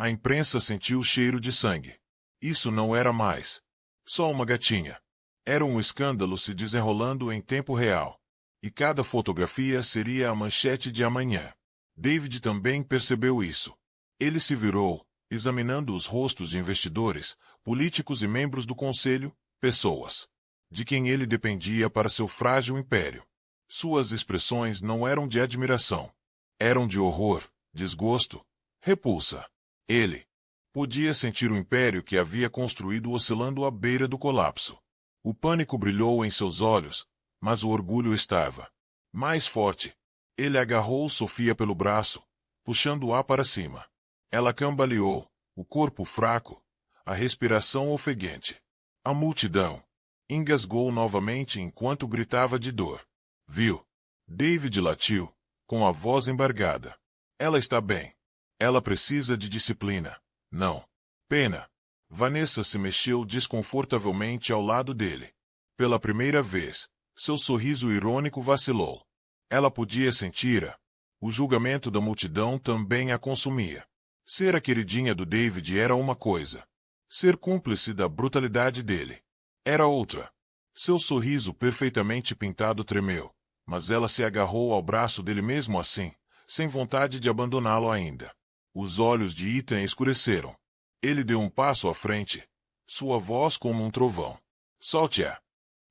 A imprensa sentiu o cheiro de sangue. Isso não era mais só uma gatinha. Era um escândalo se desenrolando em tempo real. E cada fotografia seria a manchete de amanhã. David também percebeu isso. Ele se virou, examinando os rostos de investidores, políticos e membros do conselho, pessoas de quem ele dependia para seu frágil império. Suas expressões não eram de admiração. Eram de horror, desgosto, repulsa. Ele podia sentir o império que havia construído oscilando à beira do colapso. O pânico brilhou em seus olhos, mas o orgulho estava mais forte. Ele agarrou Sofia pelo braço, puxando-a para cima. Ela cambaleou, o corpo fraco, a respiração ofegante. A multidão engasgou novamente enquanto gritava de dor. Viu? David latiu, com a voz embargada. Ela está bem. Ela precisa de disciplina. Não. Pena. Vanessa se mexeu desconfortavelmente ao lado dele. Pela primeira vez, seu sorriso irônico vacilou. Ela podia sentir-a. O julgamento da multidão também a consumia. Ser a queridinha do David era uma coisa. Ser cúmplice da brutalidade dele era outra. Seu sorriso perfeitamente pintado tremeu, mas ela se agarrou ao braço dele mesmo assim, sem vontade de abandoná-lo ainda. Os olhos de Ethan escureceram. Ele deu um passo à frente, sua voz como um trovão. Solte-a.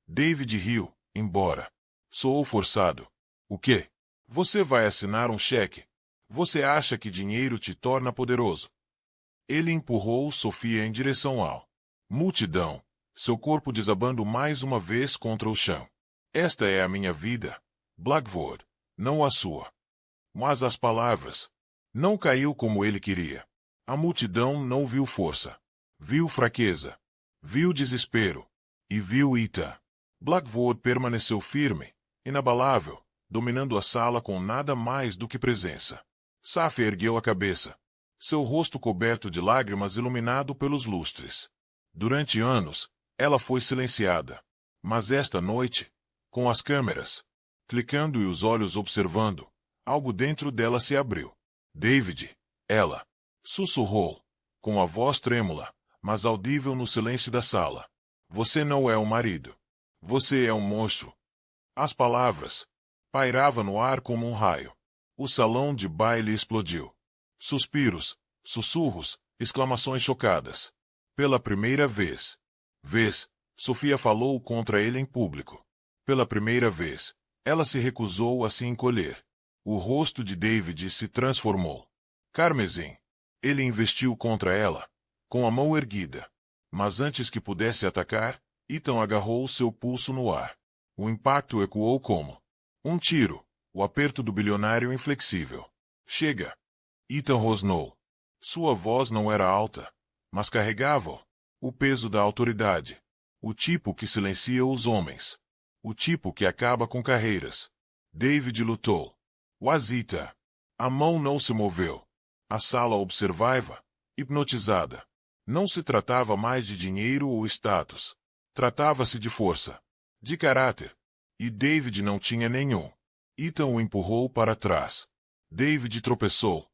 David riu, embora soou forçado. O quê? Você vai assinar um cheque? Você acha que dinheiro te torna poderoso? Ele empurrou Sofia em direção ao multidão, seu corpo desabando mais uma vez contra o chão. Esta é a minha vida, Blackwood, não a sua. Mas as palavras não caiu como ele queria. A multidão não viu força. Viu fraqueza. Viu desespero. E viu Ethan. Blackwood permaneceu firme, inabalável, dominando a sala com nada mais do que presença. Safia ergueu a cabeça. Seu rosto coberto de lágrimas iluminado pelos lustres. Durante anos, ela foi silenciada. Mas esta noite, com as câmeras clicando e os olhos observando, algo dentro dela se abriu. David, ela sussurrou, com a voz trêmula, mas audível no silêncio da sala. Você não é um marido. Você é um monstro. As palavras pairavam no ar como um raio. O salão de baile explodiu. Suspiros, sussurros, exclamações chocadas. Pela primeira vez, Sofia falou contra ele em público. Pela primeira vez, ela se recusou a se encolher. O rosto de David se transformou. Carmesim. Ele investiu contra ela, com a mão erguida. Mas antes que pudesse atacar, Ethan agarrou seu pulso no ar. O impacto ecoou como um tiro, o aperto do bilionário inflexível. Chega! Ethan rosnou. Sua voz não era alta, mas carregava o peso da autoridade. O tipo que silencia os homens. O tipo que acaba com carreiras. David lutou. Wazita. A mão não se moveu. A sala observava, hipnotizada. Não se tratava mais de dinheiro ou status. Tratava-se de força. De caráter. E David não tinha nenhum. Ethan o empurrou para trás. David tropeçou.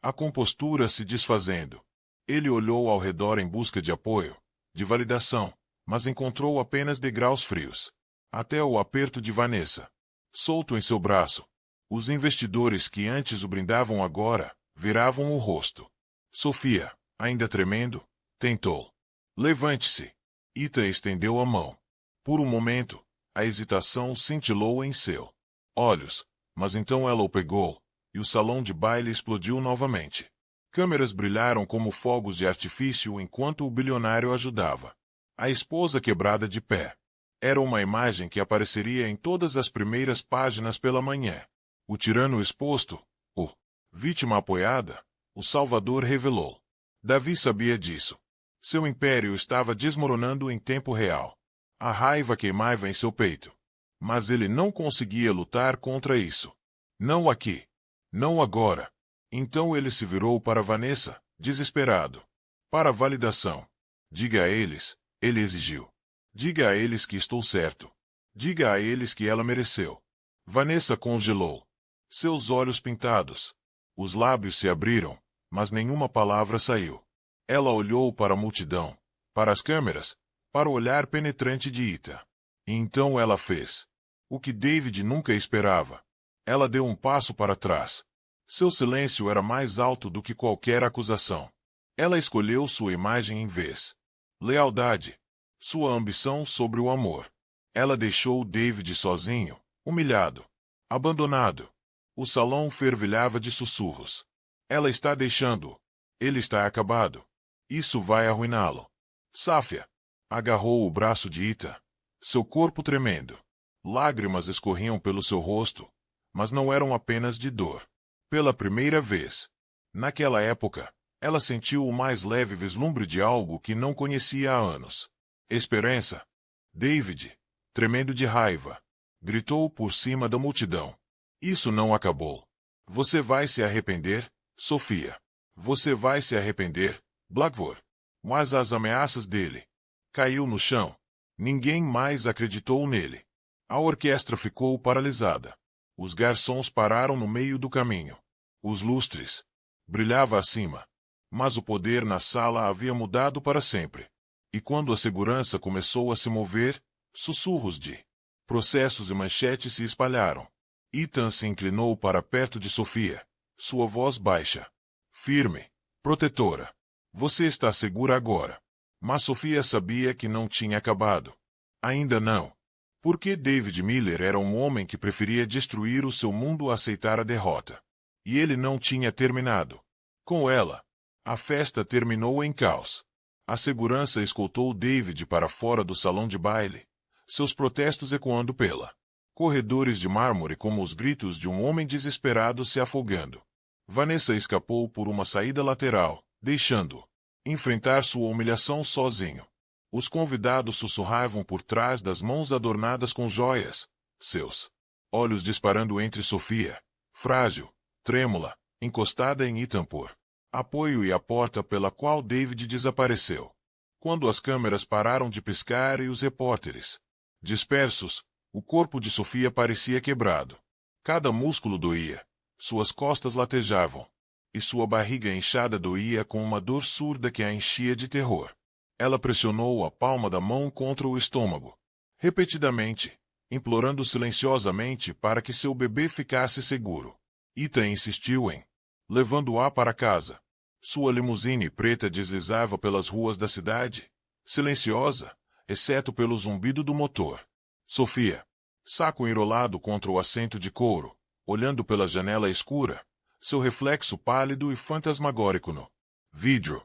A compostura se desfazendo. Ele olhou ao redor em busca de apoio, de validação, mas encontrou apenas degraus frios. Até o aperto de Vanessa. Solto em seu braço. Os investidores que antes o brindavam agora, viravam o rosto. Sofia, ainda tremendo, tentou. Levante-se. Ethan estendeu a mão. Por um momento, a hesitação cintilou em seu olhos, mas então ela o pegou, e o salão de baile explodiu novamente. Câmeras brilharam como fogos de artifício enquanto o bilionário ajudava. A esposa quebrada de pé. Era uma imagem que apareceria em todas as primeiras páginas pela manhã. O tirano exposto, o vítima apoiada, o Salvador revelou. Davi sabia disso. Seu império estava desmoronando em tempo real. A raiva queimava em seu peito. Mas ele não conseguia lutar contra isso. Não aqui. Não agora. Então ele se virou para Vanessa, desesperado. Para validação. Diga a eles, ele exigiu. Diga a eles que estou certo. Diga a eles que ela mereceu. Vanessa congelou. Seus olhos pintados. Os lábios se abriram, mas nenhuma palavra saiu. Ela olhou para a multidão, para as câmeras, para o olhar penetrante de Ethan. E então ela fez o que David nunca esperava. Ela deu um passo para trás. Seu silêncio era mais alto do que qualquer acusação. Ela escolheu sua imagem em vez. Lealdade. Sua ambição sobre o amor. Ela deixou David sozinho, humilhado, abandonado. O salão fervilhava de sussurros. Ela está deixando-o. Ele está acabado. Isso vai arruiná-lo. Safia agarrou o braço de Ethan, seu corpo tremendo. Lágrimas escorriam pelo seu rosto, mas não eram apenas de dor. Pela primeira vez, naquela época, ela sentiu o mais leve vislumbre de algo que não conhecia há anos. Esperança. David, tremendo de raiva, gritou por cima da multidão. Isso não acabou. Você vai se arrepender, Sofia. Você vai se arrepender, Blackwood. Mas as ameaças dele. Caiu no chão. Ninguém mais acreditou nele. A orquestra ficou paralisada. Os garçons pararam no meio do caminho. Os lustres. Brilhava acima. Mas o poder na sala havia mudado para sempre. E quando a segurança começou a se mover, sussurros de processos e manchetes se espalharam. Ethan se inclinou para perto de Sofia, sua voz baixa, firme, protetora. Você está segura agora. Mas Sofia sabia que não tinha acabado. Ainda não. Porque David Miller era um homem que preferia destruir o seu mundo a aceitar a derrota. E ele não tinha terminado. Com ela, a festa terminou em caos. A segurança escoltou David para fora do salão de baile, seus protestos ecoando pela corredores de mármore como os gritos de um homem desesperado se afogando. Vanessa escapou por uma saída lateral, deixando-o enfrentar sua humilhação sozinho. Os convidados sussurravam por trás das mãos adornadas com joias, seus olhos disparando entre Sofia, frágil, trêmula, encostada em Ethan por apoio e a porta pela qual David desapareceu. Quando as câmeras pararam de piscar e os repórteres dispersos, o corpo de Sofia parecia quebrado. Cada músculo doía, suas costas latejavam, e sua barriga inchada doía com uma dor surda que a enchia de terror. Ela pressionou a palma da mão contra o estômago, repetidamente, implorando silenciosamente para que seu bebê ficasse seguro. Ethan insistiu em levando-a para casa. Sua limusine preta deslizava pelas ruas da cidade, silenciosa, exceto pelo zumbido do motor. Sofia, saco enrolado contra o assento de couro, olhando pela janela escura, seu reflexo pálido e fantasmagórico no vidro.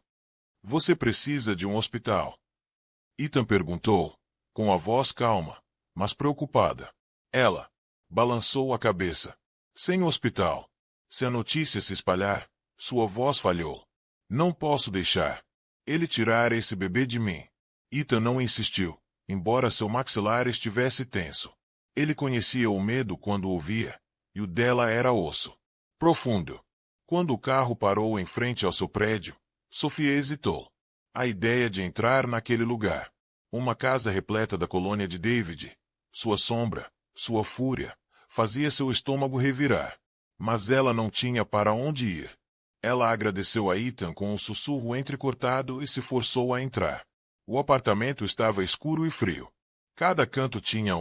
Você precisa de um hospital? Ethan perguntou, com a voz calma, mas preocupada. Ela balançou a cabeça. Sem hospital. Se a notícia se espalhar, sua voz falhou. Não posso deixar ele tirar esse bebê de mim. Ethan não insistiu, embora seu maxilar estivesse tenso. Ele conhecia o medo quando o via, e o dela era osso profundo. Quando o carro parou em frente ao seu prédio, Sofia hesitou. A ideia de entrar naquele lugar, uma casa repleta da colônia de David, sua sombra, sua fúria, fazia seu estômago revirar. Mas ela não tinha para onde ir. Ela agradeceu a Ethan com um sussurro entrecortado e se forçou a entrar. O apartamento estava escuro e frio. Cada canto tinha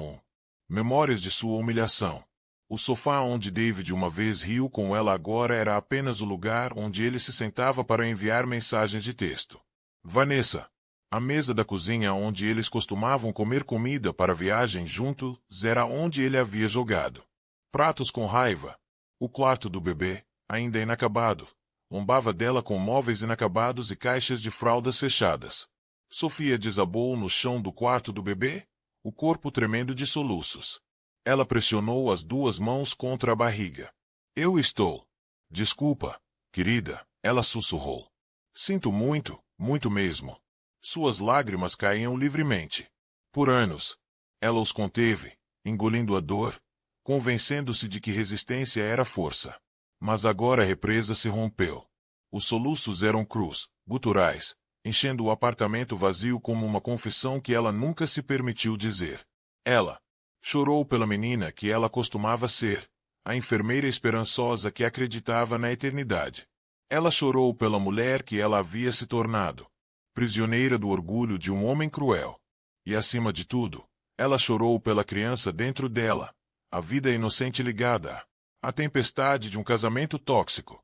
memórias de sua humilhação. O sofá onde David uma vez riu com ela agora era apenas o lugar onde ele se sentava para enviar mensagens de texto. Vanessa. A mesa da cozinha onde eles costumavam comer comida para a viagem juntos era onde ele havia jogado pratos com raiva. O quarto do bebê, ainda inacabado, lombava dela com móveis inacabados e caixas de fraldas fechadas. Sofia desabou no chão do quarto do bebê, o corpo tremendo de soluços. Ela pressionou as duas mãos contra a barriga. Eu estou. Desculpa, querida, ela sussurrou. Sinto muito, muito mesmo. Suas lágrimas caíam livremente. Por anos, ela os conteve, engolindo a dor, convencendo-se de que resistência era força. Mas agora a represa se rompeu. Os soluços eram crus, guturais, enchendo o apartamento vazio como uma confissão que ela nunca se permitiu dizer. Ela chorou pela menina que ela costumava ser, a enfermeira esperançosa que acreditava na eternidade. Ela chorou pela mulher que ela havia se tornado, prisioneira do orgulho de um homem cruel. E acima de tudo, ela chorou pela criança dentro dela, a vida inocente ligada à tempestade de um casamento tóxico.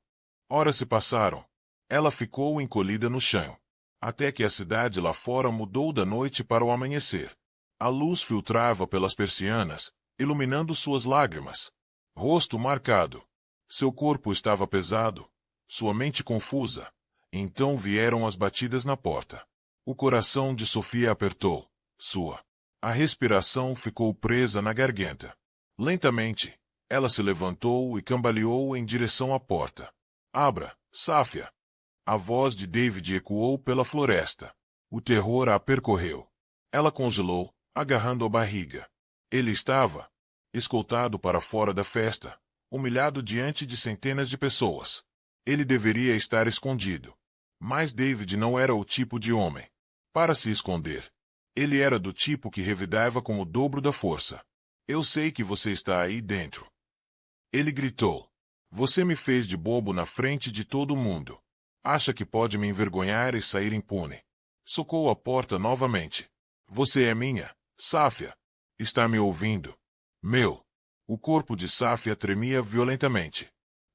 Horas se passaram. Ela ficou encolhida no chão, até que a cidade lá fora mudou da noite para o amanhecer. A luz filtrava pelas persianas, iluminando suas lágrimas. Rosto marcado. Seu corpo estava pesado, sua mente confusa. Então vieram as batidas na porta. O coração de Sofia apertou. A respiração ficou presa na garganta. Lentamente, ela se levantou e cambaleou em direção à porta. Abra, Safia. A voz de David ecoou pela floresta. O terror a percorreu. Ela congelou, agarrando a barriga. Ele estava escoltado para fora da festa, humilhado diante de centenas de pessoas. Ele deveria estar escondido. Mas David não era o tipo de homem para se esconder. Ele era do tipo que revidava com o dobro da força. Eu sei que você está aí dentro. Ele gritou. Você me fez de bobo na frente de todo mundo. Acha que pode me envergonhar e sair impune. Socou a porta novamente. Você é minha, Safia. Está me ouvindo? Meu. O corpo de Safia tremia violentamente.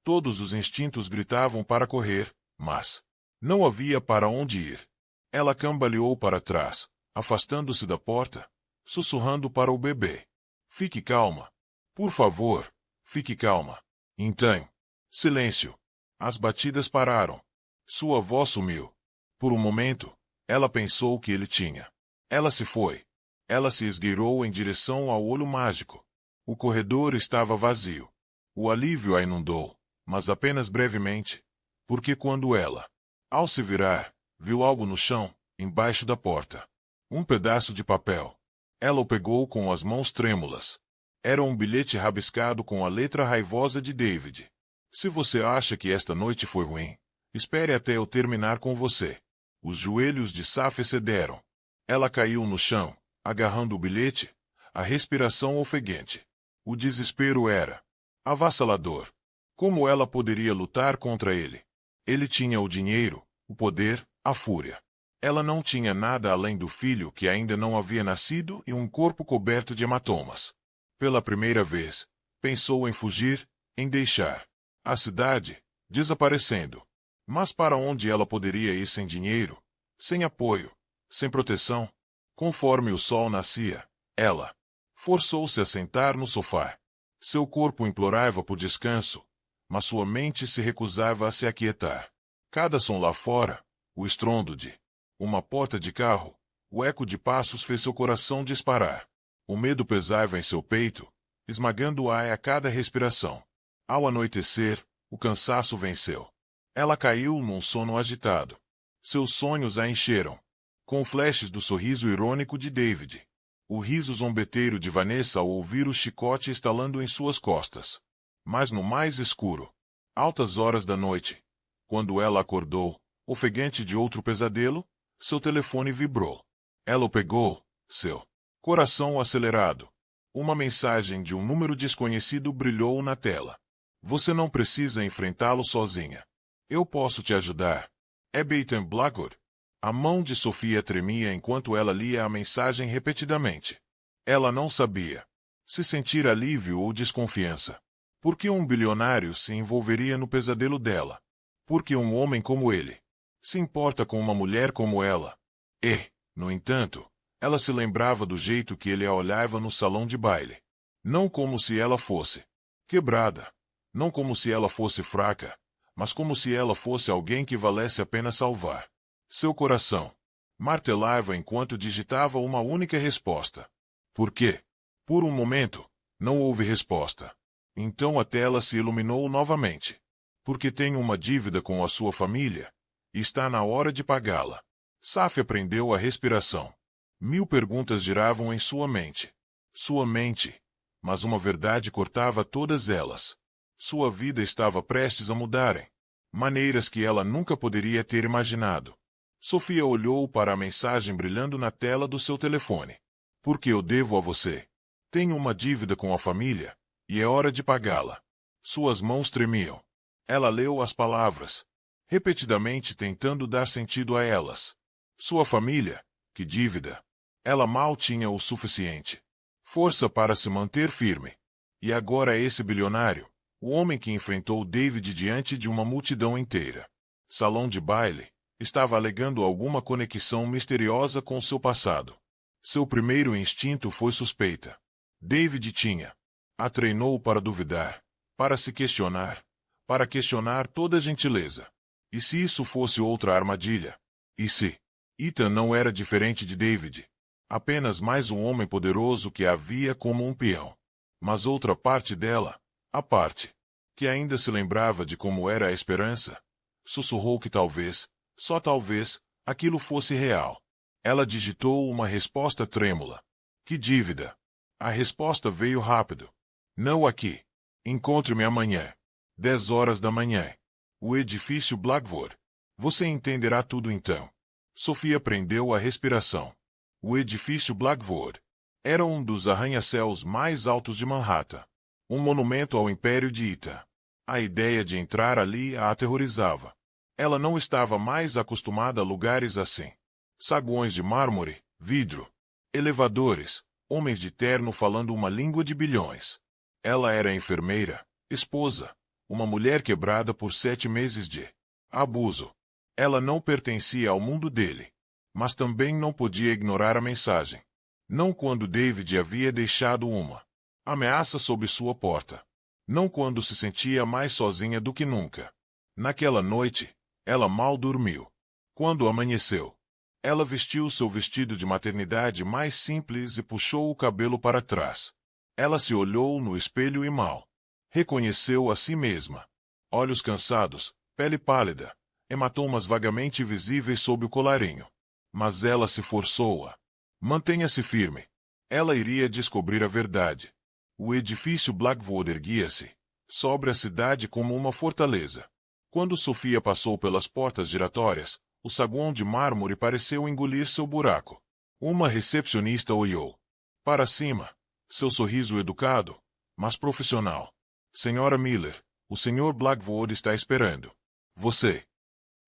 Todos os instintos gritavam para correr, mas não havia para onde ir. Ela cambaleou para trás, afastando-se da porta, sussurrando para o bebê. Fique calma. Por favor, fique calma. Então, silêncio. As batidas pararam. Sua voz sumiu. Por um momento, ela pensou que ele tinha. Ela se foi. Ela se esgueirou em direção ao olho mágico. O corredor estava vazio. O alívio a inundou, mas apenas brevemente, porque quando ela, ao se virar, viu algo no chão, embaixo da porta. Um pedaço de papel. Ela o pegou com as mãos trêmulas. Era um bilhete rabiscado com a letra raivosa de David. Se você acha que esta noite foi ruim, espere até eu terminar com você. Os joelhos de Safia cederam. Ela caiu no chão, agarrando o bilhete, a respiração ofegante. O desespero era avassalador. Como ela poderia lutar contra ele? Ele tinha o dinheiro, o poder, a fúria. Ela não tinha nada além do filho que ainda não havia nascido e um corpo coberto de hematomas. Pela primeira vez, pensou em fugir, em deixar a cidade, desaparecendo. Mas para onde ela poderia ir sem dinheiro, sem apoio, sem proteção? Conforme o sol nascia, ela forçou-se a sentar no sofá. Seu corpo implorava por descanso, mas sua mente se recusava a se aquietar. Cada som lá fora, o estrondo de uma porta de carro, o eco de passos fez seu coração disparar. O medo pesava em seu peito, esmagando-a a cada respiração. Ao anoitecer, o cansaço venceu. Ela caiu num sono agitado. Seus sonhos a encheram, com flashes do sorriso irônico de David. O riso zombeteiro de Vanessa ao ouvir o chicote estalando em suas costas. Mas no mais escuro, altas horas da noite, quando ela acordou, ofegante de outro pesadelo, seu telefone vibrou. Ela o pegou, seu coração acelerado. Uma mensagem de um número desconhecido brilhou na tela. Você não precisa enfrentá-lo sozinha. Eu posso te ajudar. É Peyton Blackwood. A mão de Sofia tremia enquanto ela lia a mensagem repetidamente. Ela não sabia se sentir alívio ou desconfiança. Por que um bilionário se envolveria no pesadelo dela? Por que um homem como ele se importa com uma mulher como ela? E, no entanto, ela se lembrava do jeito que ele a olhava no salão de baile. Não como se ela fosse quebrada. Não como se ela fosse fraca, mas como se ela fosse alguém que valesse a pena salvar. Seu coração martelava enquanto digitava uma única resposta. Por quê? Por um momento, não houve resposta. Então a tela se iluminou novamente. Porque tem uma dívida com a sua família, e está na hora de pagá-la. Safia prendeu a respiração. 1000 perguntas giravam em sua mente. Sua mente. Mas uma verdade cortava todas elas. Sua vida estava prestes a mudarem. Maneiras que ela nunca poderia ter imaginado. Sofia olhou para a mensagem brilhando na tela do seu telefone. Porque eu devo a você. Tenho uma dívida com a família, e é hora de pagá-la. Suas mãos tremiam. Ela leu as palavras. repetidamente tentando dar sentido a elas. Sua família, que dívida! Ela mal tinha o suficiente força para se manter firme. E agora esse bilionário, o homem que enfrentou David diante de uma multidão inteira. Salão de baile, estava alegando alguma conexão misteriosa com seu passado. Seu primeiro instinto foi suspeita. David tinha. A treinou para duvidar, para se questionar, para questionar toda a gentileza. E se isso fosse outra armadilha? E se? Ethan não era diferente de David. Apenas mais um homem poderoso que a via como um peão. Mas outra parte dela, a parte que ainda se lembrava de como era a esperança, sussurrou que talvez, só talvez, aquilo fosse real. Ela digitou uma resposta trêmula. Que dívida! A resposta veio rápido. Não aqui. Encontre-me amanhã. 10 horas da manhã. O edifício Blackwood. Você entenderá tudo então. Sofia prendeu a respiração. O edifício Blackwood era um dos arranha-céus mais altos de Manhattan. Um monumento ao Império de Ethan. A ideia de entrar ali a aterrorizava. Ela não estava mais acostumada a lugares assim. Saguões de mármore, vidro, elevadores, homens de terno falando uma língua de bilhões. Ela era enfermeira, esposa, uma mulher quebrada por 7 meses de abuso. Ela não pertencia ao mundo dele. Mas também não podia ignorar a mensagem. Não quando David havia deixado uma ameaça sob sua porta. Não quando se sentia mais sozinha do que nunca. Naquela noite, ela mal dormiu. Quando amanheceu, ela vestiu seu vestido de maternidade mais simples e puxou o cabelo para trás. Ela se olhou no espelho e mal reconheceu a si mesma. Olhos cansados, pele pálida, hematomas vagamente visíveis sob o colarinho. Mas ela se forçou a mantenha-se firme. Ela iria descobrir a verdade. O edifício Blackwood erguia-se sobre a cidade como uma fortaleza. Quando Sofia passou pelas portas giratórias, o saguão de mármore pareceu engolir seu buraco. Uma recepcionista olhou para cima, seu sorriso educado, mas profissional. Senhora Miller, o Sr. Blackwood está esperando. Você.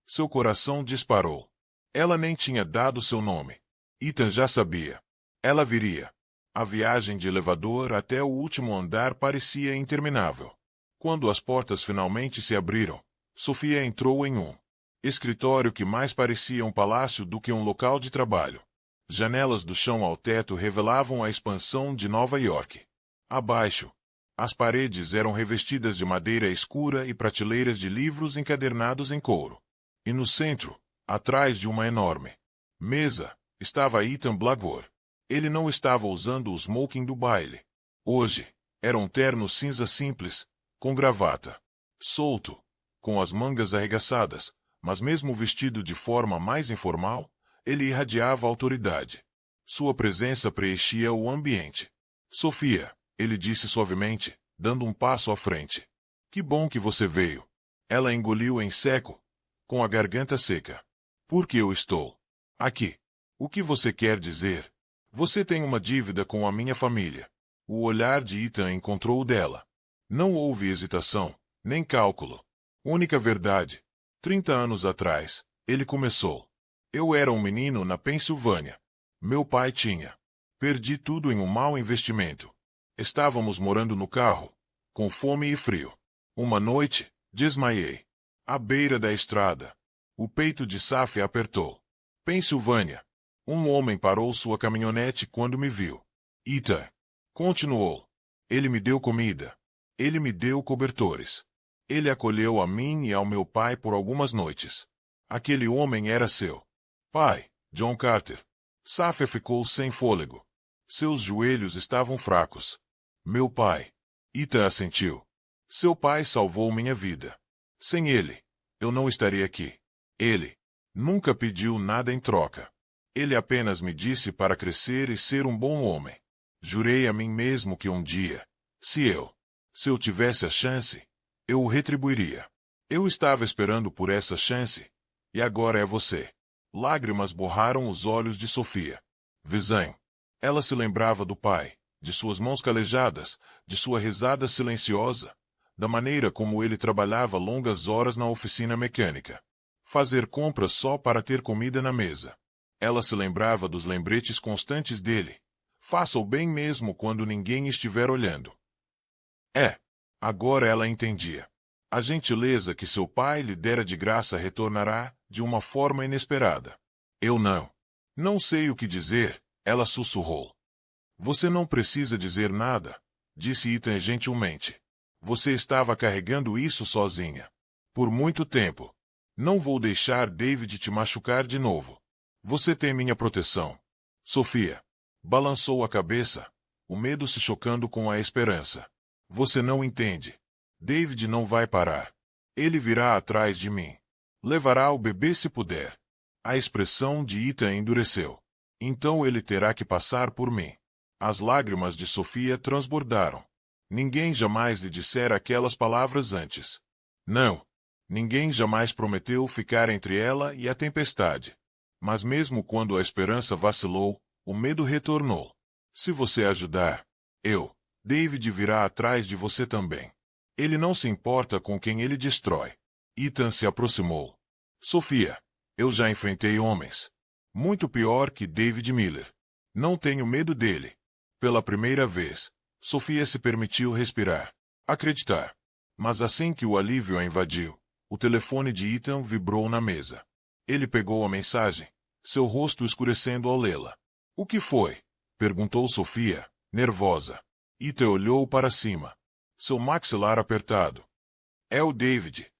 Seu coração disparou. Ela nem tinha dado seu nome. Ethan já sabia. Ela viria. A viagem de elevador até o último andar parecia interminável. Quando as portas finalmente se abriram, Sofia entrou em um escritório que mais parecia um palácio do que um local de trabalho. Janelas do chão ao teto revelavam a expansão de Nova York. Abaixo, as paredes eram revestidas de madeira escura e prateleiras de livros encadernados em couro. E no centro, atrás de uma enorme mesa, estava Ethan Blackwood. Ele não estava usando o smoking do baile. Hoje, era um terno cinza simples, com gravata. Solto, com as mangas arregaçadas, mas mesmo vestido de forma mais informal, ele irradiava autoridade. Sua presença preenchia o ambiente. Sofia, ele disse suavemente, dando um passo à frente. Que bom que você veio. Ela engoliu em seco, com a garganta seca. Por que eu estou aqui? O que você quer dizer? Você tem uma dívida com a minha família. O olhar de Ethan encontrou o dela. Não houve hesitação, nem cálculo. Única verdade. 30 anos atrás, ele começou. Eu era um menino na Pensilvânia. Meu pai tinha. Perdi tudo em um mau investimento. Estávamos morando no carro, com fome e frio. Uma noite, desmaiei. À beira da estrada. O peito de Safia apertou. Pensilvânia. Um homem parou sua caminhonete quando me viu. Ethan. Continuou. Ele me deu comida. Ele me deu cobertores. Ele acolheu a mim e ao meu pai por algumas noites. Aquele homem era seu pai, John Carter. Safia ficou sem fôlego. Seus joelhos estavam fracos. Meu pai. Ethan assentiu. Seu pai salvou minha vida. Sem ele, eu não estaria aqui. Ele nunca pediu nada em troca. Ele apenas me disse para crescer e ser um bom homem. Jurei a mim mesmo que um dia, se eu tivesse a chance, eu o retribuiria. Eu estava esperando por essa chance, e agora é você. Lágrimas borraram os olhos de Sofia. Visão. Ela se lembrava do pai, de suas mãos calejadas, de sua risada silenciosa, da maneira como ele trabalhava longas horas na oficina mecânica. Fazer compras só para ter comida na mesa. Ela se lembrava dos lembretes constantes dele. Faça o bem mesmo quando ninguém estiver olhando. Agora ela entendia. A gentileza que seu pai lhe dera de graça retornará, de uma forma inesperada. Eu não sei o que dizer, ela sussurrou. Você não precisa dizer nada, disse Ethan gentilmente. Você estava carregando isso sozinha. Por muito tempo. Não vou deixar David te machucar de novo. Você tem minha proteção. Sofia balançou a cabeça, o medo se chocando com a esperança. Você não entende. David não vai parar. Ele virá atrás de mim. Levará o bebê se puder. A expressão de Ethan endureceu. Então ele terá que passar por mim. As lágrimas de Sofia transbordaram. Ninguém jamais lhe dissera aquelas palavras antes. Não. Ninguém jamais prometeu ficar entre ela e a tempestade. Mas mesmo quando a esperança vacilou, o medo retornou. Se você ajudar, David virá atrás de você também. Ele não se importa com quem ele destrói. Ethan se aproximou. Sofia, eu já enfrentei homens. Muito pior que David Miller. Não tenho medo dele. Pela primeira vez, Sofia se permitiu respirar. Acreditar. Mas assim que o alívio a invadiu, o telefone de Ethan vibrou na mesa. Ele pegou a mensagem, seu rosto escurecendo ao lê-la. O que foi? Perguntou Sofia, nervosa. Ethan olhou para cima. Seu maxilar apertado. É o David.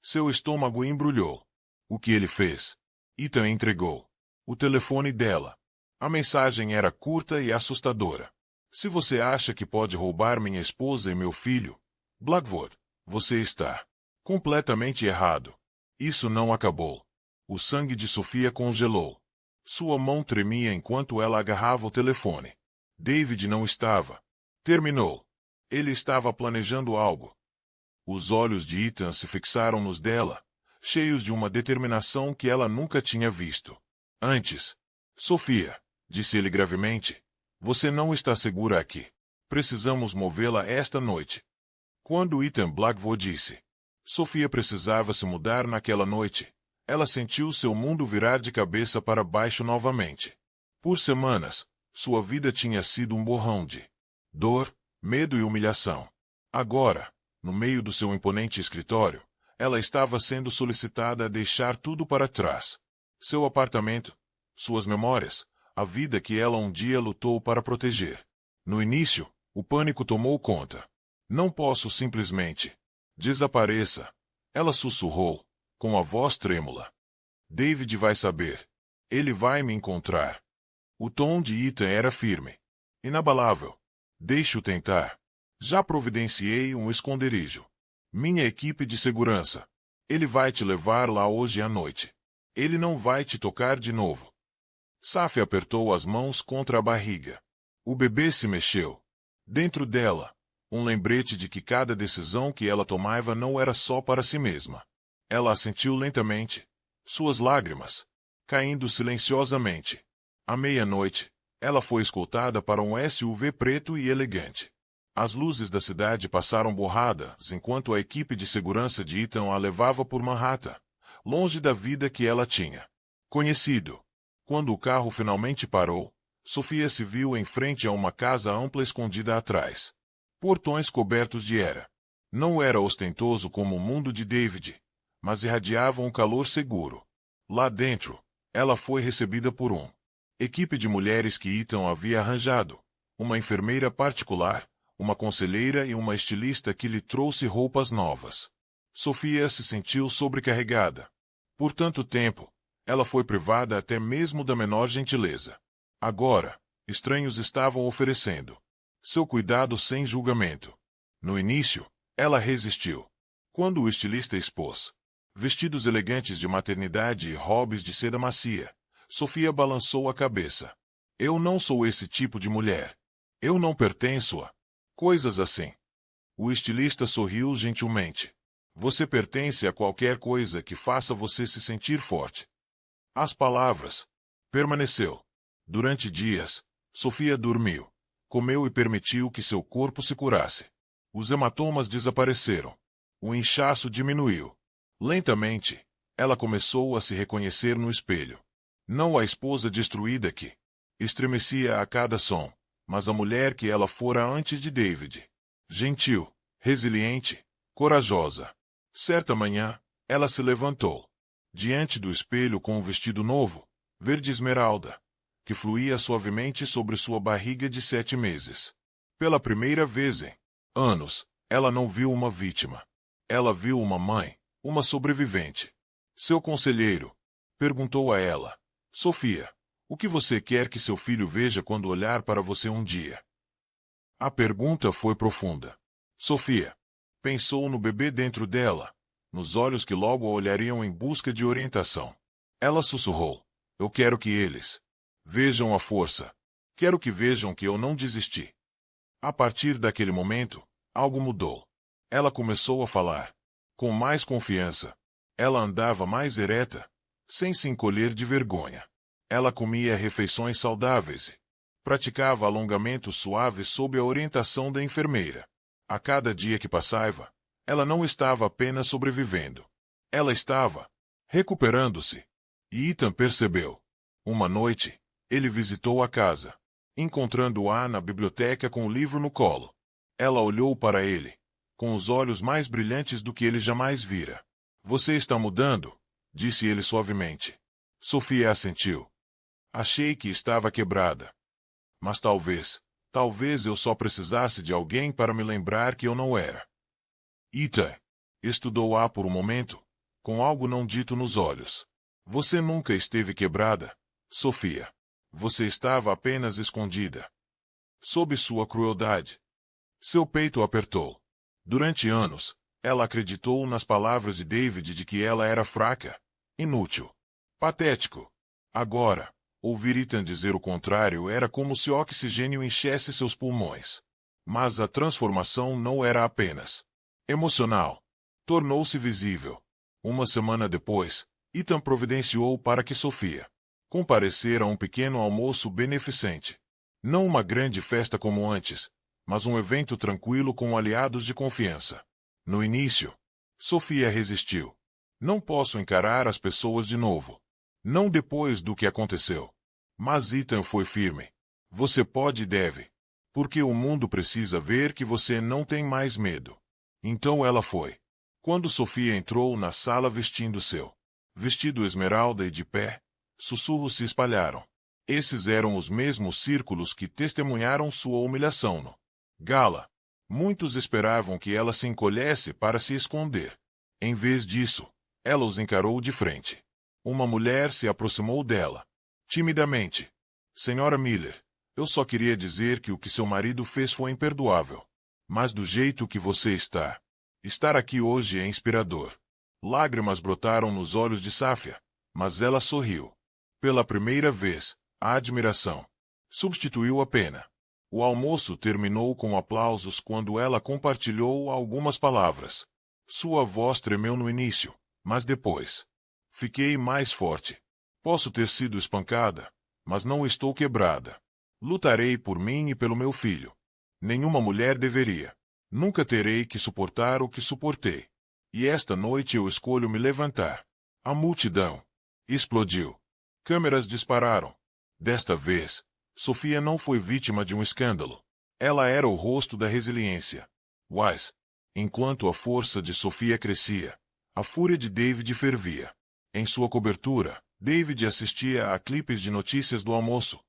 Seu estômago embrulhou. O que ele fez? Ethan entregou o telefone dela. A mensagem era curta e assustadora. Se você acha que pode roubar minha esposa e meu filho, Blackwood, você está completamente errado. Isso não acabou. O sangue de Sofia congelou. Sua mão tremia enquanto ela agarrava o telefone. David não estava. Terminou. Ele estava planejando algo. Os olhos de Ethan se fixaram nos dela, cheios de uma determinação que ela nunca tinha visto antes. Sofia, disse ele gravemente, você não está segura aqui. Precisamos movê-la esta noite. Quando Ethan Blackwood disse, Sofia precisava se mudar naquela noite, ela sentiu seu mundo virar de cabeça para baixo novamente. Por semanas, sua vida tinha sido um borrão de dor, medo e humilhação. Agora, no meio do seu imponente escritório, ela estava sendo solicitada a deixar tudo para trás. Seu apartamento, suas memórias, a vida que ela um dia lutou para proteger. No início, o pânico tomou conta. Não posso simplesmente. Desapareça. Ela sussurrou, com a voz trêmula. David vai saber. Ele vai me encontrar. O tom de Ethan era firme. Inabalável. Deixe-o tentar. Já providenciei um esconderijo. Minha equipe de segurança. Ele vai te levar lá hoje à noite. Ele não vai te tocar de novo. Safia apertou as mãos contra a barriga. O bebê se mexeu. Dentro dela, um lembrete de que cada decisão que ela tomava não era só para si mesma. Ela assentiu lentamente, suas lágrimas caindo silenciosamente. À meia-noite, ela foi escoltada para um SUV preto e elegante. As luzes da cidade passaram borradas enquanto a equipe de segurança de Ethan a levava por Manhattan, longe da vida que ela tinha conhecido. Quando o carro finalmente parou, Sofia se viu em frente a uma casa ampla escondida atrás. Portões cobertos de era. Não era ostentoso como o mundo de David, mas irradiava um calor seguro. Lá dentro, ela foi recebida por equipe de mulheres que Ethan havia arranjado, uma enfermeira particular, uma conselheira e uma estilista que lhe trouxe roupas novas. Sofia se sentiu sobrecarregada. Por tanto tempo, ela foi privada até mesmo da menor gentileza. Agora, estranhos estavam oferecendo seu cuidado sem julgamento. No início, ela resistiu. Quando o estilista expôs vestidos elegantes de maternidade e hobbies de seda macia, Sofia balançou a cabeça. Eu não sou esse tipo de mulher. Eu não pertenço a coisas assim. O estilista sorriu gentilmente. Você pertence a qualquer coisa que faça você se sentir forte. As palavras. Permaneceu. Durante dias, Sofia dormiu, comeu e permitiu que seu corpo se curasse. Os hematomas desapareceram. O inchaço diminuiu. Lentamente, Ela começou a se reconhecer no espelho. Não a esposa destruída que estremecia a cada som, mas a mulher que ela fora antes de David. Gentil, resiliente, corajosa. Certa manhã, ela se levantou diante do espelho com um vestido novo, verde esmeralda, que fluía suavemente sobre sua barriga de 7 meses. Pela primeira vez em anos, ela não viu uma vítima. Ela viu uma mãe, uma sobrevivente. Seu conselheiro perguntou a ela: Sofia, o que você quer que seu filho veja quando olhar para você um dia? A pergunta foi profunda. Sofia pensou no bebê dentro dela, nos olhos que logo a olhariam em busca de orientação. Ela sussurrou: Eu quero que eles vejam a força. Quero que vejam que eu não desisti. A partir daquele momento, algo mudou. Ela começou a falar com mais confiança. Ela andava mais ereta, sem se encolher de vergonha. Ela comia refeições saudáveis e praticava alongamentos suaves sob a orientação da enfermeira. A cada dia que passava, ela não estava apenas sobrevivendo. Ela estava recuperando-se. E Ethan percebeu. Uma noite, ele visitou a casa, encontrando-a na biblioteca com o livro no colo. Ela olhou para ele, com os olhos mais brilhantes do que ele jamais vira. Você está mudando, disse ele suavemente. Sofia assentiu. Achei que estava quebrada. Mas talvez eu só precisasse de alguém para me lembrar que eu não era. Ethan estudou-a por um momento, com algo não dito nos olhos. Você nunca esteve quebrada, Sofia. Você estava apenas escondida. Sob sua crueldade. Seu peito apertou. Durante anos, ela acreditou nas palavras de David de que ela era fraca, inútil, patético. Agora, ouvir Ethan dizer o contrário era como se o oxigênio enchesse seus pulmões. Mas a transformação não era apenas emocional. Tornou-se visível. Uma semana depois, Ethan providenciou para que Sofia comparecera a um pequeno almoço beneficente. Não uma grande festa como antes, mas um evento tranquilo com aliados de confiança. No início, Sofia resistiu. Não posso encarar as pessoas de novo. Não depois do que aconteceu. Mas Ethan foi firme. Você pode e deve. Porque o mundo precisa ver que você não tem mais medo. Então ela foi. Quando Sofia entrou na sala vestindo seu vestido esmeralda e de pé, sussurros se espalharam. Esses eram os mesmos círculos que testemunharam sua humilhação no gala. Muitos esperavam que ela se encolhesse para se esconder. Em vez disso, ela os encarou de frente. Uma mulher se aproximou dela, timidamente. Senhora Miller, eu só queria dizer que o que seu marido fez foi imperdoável. Mas do jeito que você está, estar aqui hoje é inspirador. Lágrimas brotaram nos olhos de Safia, mas ela sorriu. Pela primeira vez, a admiração substituiu a pena. O almoço terminou com aplausos quando ela compartilhou algumas palavras. Sua voz tremeu no início, mas depois fiquei mais forte. Posso ter sido espancada, mas não estou quebrada. Lutarei por mim e pelo meu filho. Nenhuma mulher deveria. Nunca terei que suportar o que suportei. E esta noite eu escolho me levantar. A multidão explodiu. Câmeras dispararam. Desta vez, Sofia não foi vítima de um escândalo. Ela era o rosto da resiliência. Mas, enquanto a força de Sofia crescia, a fúria de David fervia. Em sua cobertura, David assistia a clipes de notícias do almoço.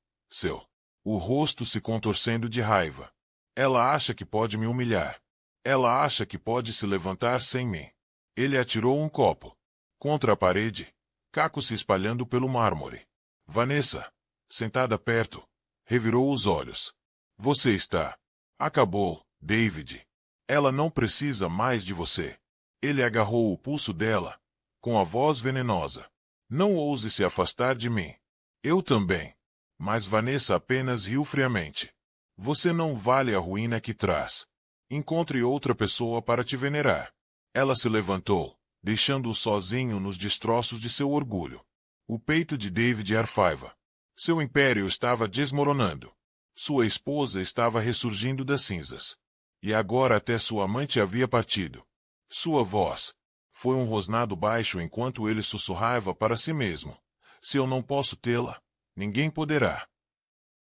O rosto se contorcendo de raiva. Ela acha que pode me humilhar. Ela acha que pode se levantar sem mim. Ele atirou um copo contra a parede, cacos se espalhando pelo mármore. Vanessa, sentada perto, revirou os olhos. Você está. Acabou, David. Ela não precisa mais de você. Ele agarrou o pulso dela, com a voz venenosa. Não ouse se afastar de mim. Eu também. Mas Vanessa apenas riu friamente. Você não vale a ruína que traz. Encontre outra pessoa para te venerar. Ela se levantou, deixando-o sozinho nos destroços de seu orgulho. O peito de David arfava. Seu império estava desmoronando. Sua esposa estava ressurgindo das cinzas. E agora até sua amante havia partido. Sua voz Foi um rosnado baixo enquanto ele sussurrava para si mesmo. Se eu não posso tê-la, ninguém poderá.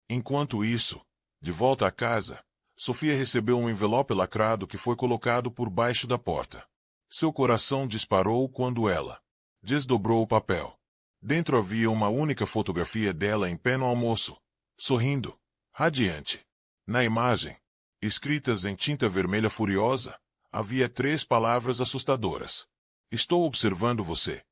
Enquanto isso, de volta à casa, Sofia recebeu um envelope lacrado que foi colocado por baixo da porta. Seu coração disparou quando ela desdobrou o papel. Dentro havia uma única fotografia dela em pé no almoço, sorrindo, radiante. Na imagem, escritas em tinta vermelha furiosa, havia 3 palavras assustadoras. Estou observando você.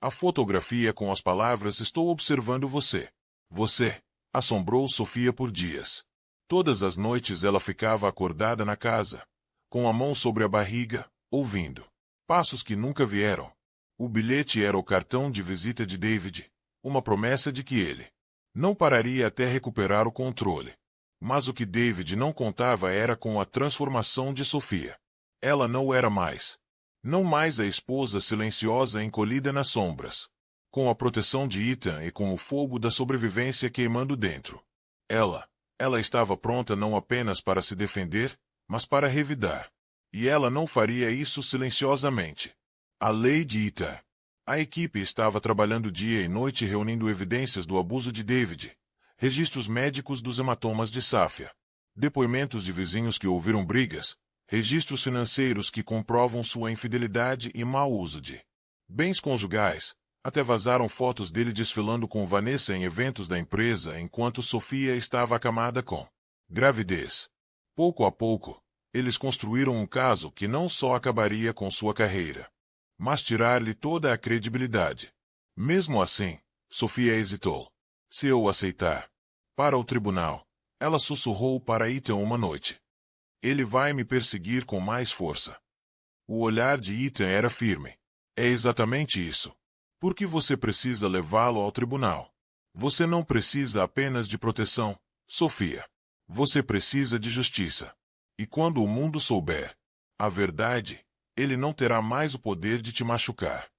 A fotografia com as palavras estou observando você. Você assombrou Sofia por dias. Todas as noites ela ficava acordada na casa, com a mão sobre a barriga, ouvindo passos que nunca vieram. O bilhete era o cartão de visita de David, uma promessa de que ele não pararia até recuperar o controle. Mas o que David não contava era com a transformação de Sofia. Ela não era mais. Não mais a esposa silenciosa encolhida nas sombras. Com a proteção de Ethan e com o fogo da sobrevivência queimando dentro. Ela estava pronta não apenas para se defender, mas para revidar. E ela não faria isso silenciosamente. A lei de Ethan. A equipe estava trabalhando dia e noite reunindo evidências do abuso de David, registros médicos dos hematomas de Safia, depoimentos de vizinhos que ouviram brigas, registros financeiros que comprovam sua infidelidade e mau uso de bens conjugais. Até vazaram fotos dele desfilando com Vanessa em eventos da empresa enquanto Sofia estava acamada com gravidez. Pouco a pouco, eles construíram um caso que não só acabaria com sua carreira, mas tirar-lhe toda a credibilidade. Mesmo assim, Sofia hesitou. Se eu aceitar para o tribunal, ela sussurrou para Ethan uma noite. Ele vai me perseguir com mais força. O olhar de Ethan era firme. É exatamente isso. Por que você precisa levá-lo ao tribunal? Você não precisa apenas de proteção, Sofia. Você precisa de justiça. E quando o mundo souber a verdade, ele não terá mais o poder de te machucar.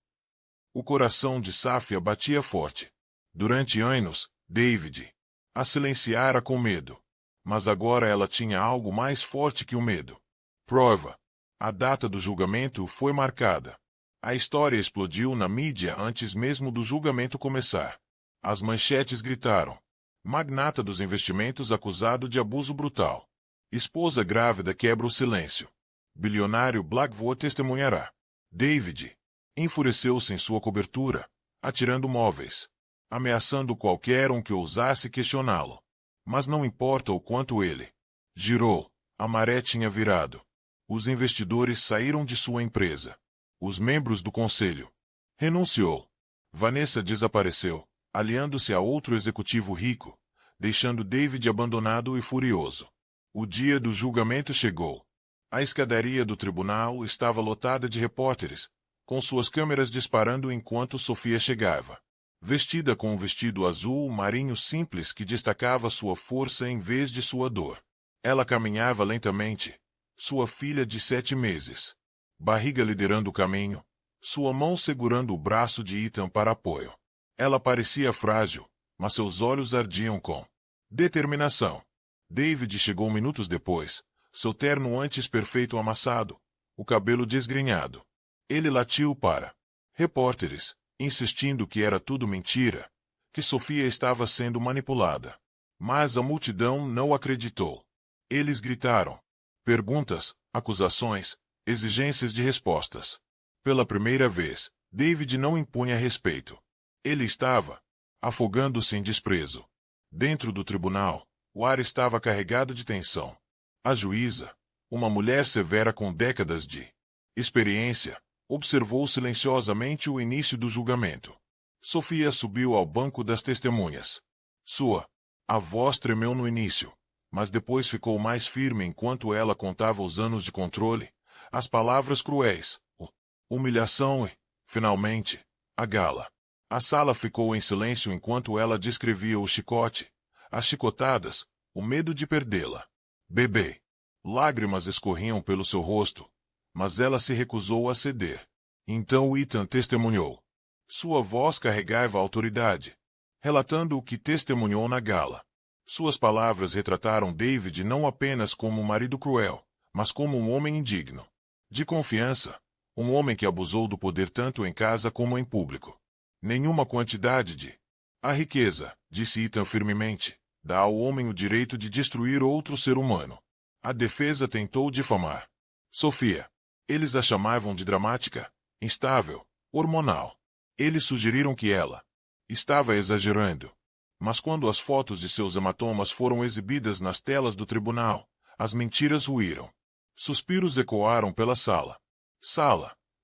O coração de Safia batia forte. Durante anos, David a silenciara com medo. Mas agora ela tinha algo mais forte que o medo. Prova. A data do julgamento foi marcada. A história explodiu na mídia antes mesmo do julgamento começar. As manchetes gritaram. Magnata dos investimentos acusado de abuso brutal. Esposa grávida quebra o silêncio. Bilionário Blackwood testemunhará. David enfureceu-se em sua cobertura, atirando móveis, ameaçando qualquer um que ousasse questioná-lo. Mas não importa o quanto ele girou, a maré tinha virado. Os investidores saíram de sua empresa. Os membros do conselho renunciou. Vanessa desapareceu, aliando-se a outro executivo rico, deixando David abandonado e furioso. O dia do julgamento chegou. A escadaria do tribunal estava lotada de repórteres, com suas câmeras disparando enquanto Sofia chegava. Vestida com um vestido azul marinho simples que destacava sua força em vez de sua dor. Ela caminhava lentamente. Sua filha de 7 meses. Barriga liderando o caminho, sua mão segurando o braço de Ethan para apoio. Ela parecia frágil, mas seus olhos ardiam com determinação. David chegou minutos depois, seu terno antes perfeito amassado, o cabelo desgrenhado. Ele latiu para repórteres, insistindo que era tudo mentira, que Sofia estava sendo manipulada. Mas a multidão não acreditou. Eles gritaram. Perguntas, acusações, exigências de respostas. Pela primeira vez, David não impunha respeito. Ele estava afogando-se em desprezo. Dentro do tribunal, o ar estava carregado de tensão. A juíza, uma mulher severa com décadas de experiência, observou silenciosamente o início do julgamento. Sofia subiu ao banco das testemunhas. A voz tremeu no início, mas depois ficou mais firme enquanto ela contava os anos de controle, as palavras cruéis, humilhação e, finalmente, a gala. A sala ficou em silêncio enquanto ela descrevia o chicote, as chicotadas, o medo de perdê-la. Bebê. Lágrimas escorriam pelo seu rosto, mas ela se recusou a ceder. Então Ethan testemunhou. Sua voz carregava autoridade, relatando o que testemunhou na gala. Suas palavras retrataram David não apenas como um marido cruel, mas como um homem indigno de confiança, Um homem que abusou do poder tanto em casa como em público. Nenhuma quantidade de... A riqueza, disse Ethan firmemente, dá ao homem o direito de destruir outro ser humano. A defesa tentou difamar Sofia. Eles a chamavam de dramática, instável, hormonal. Eles sugeriram que ela estava exagerando. Mas quando as fotos de seus hematomas foram exibidas nas telas do tribunal, as mentiras ruíram. Suspiros ecoaram pela sala.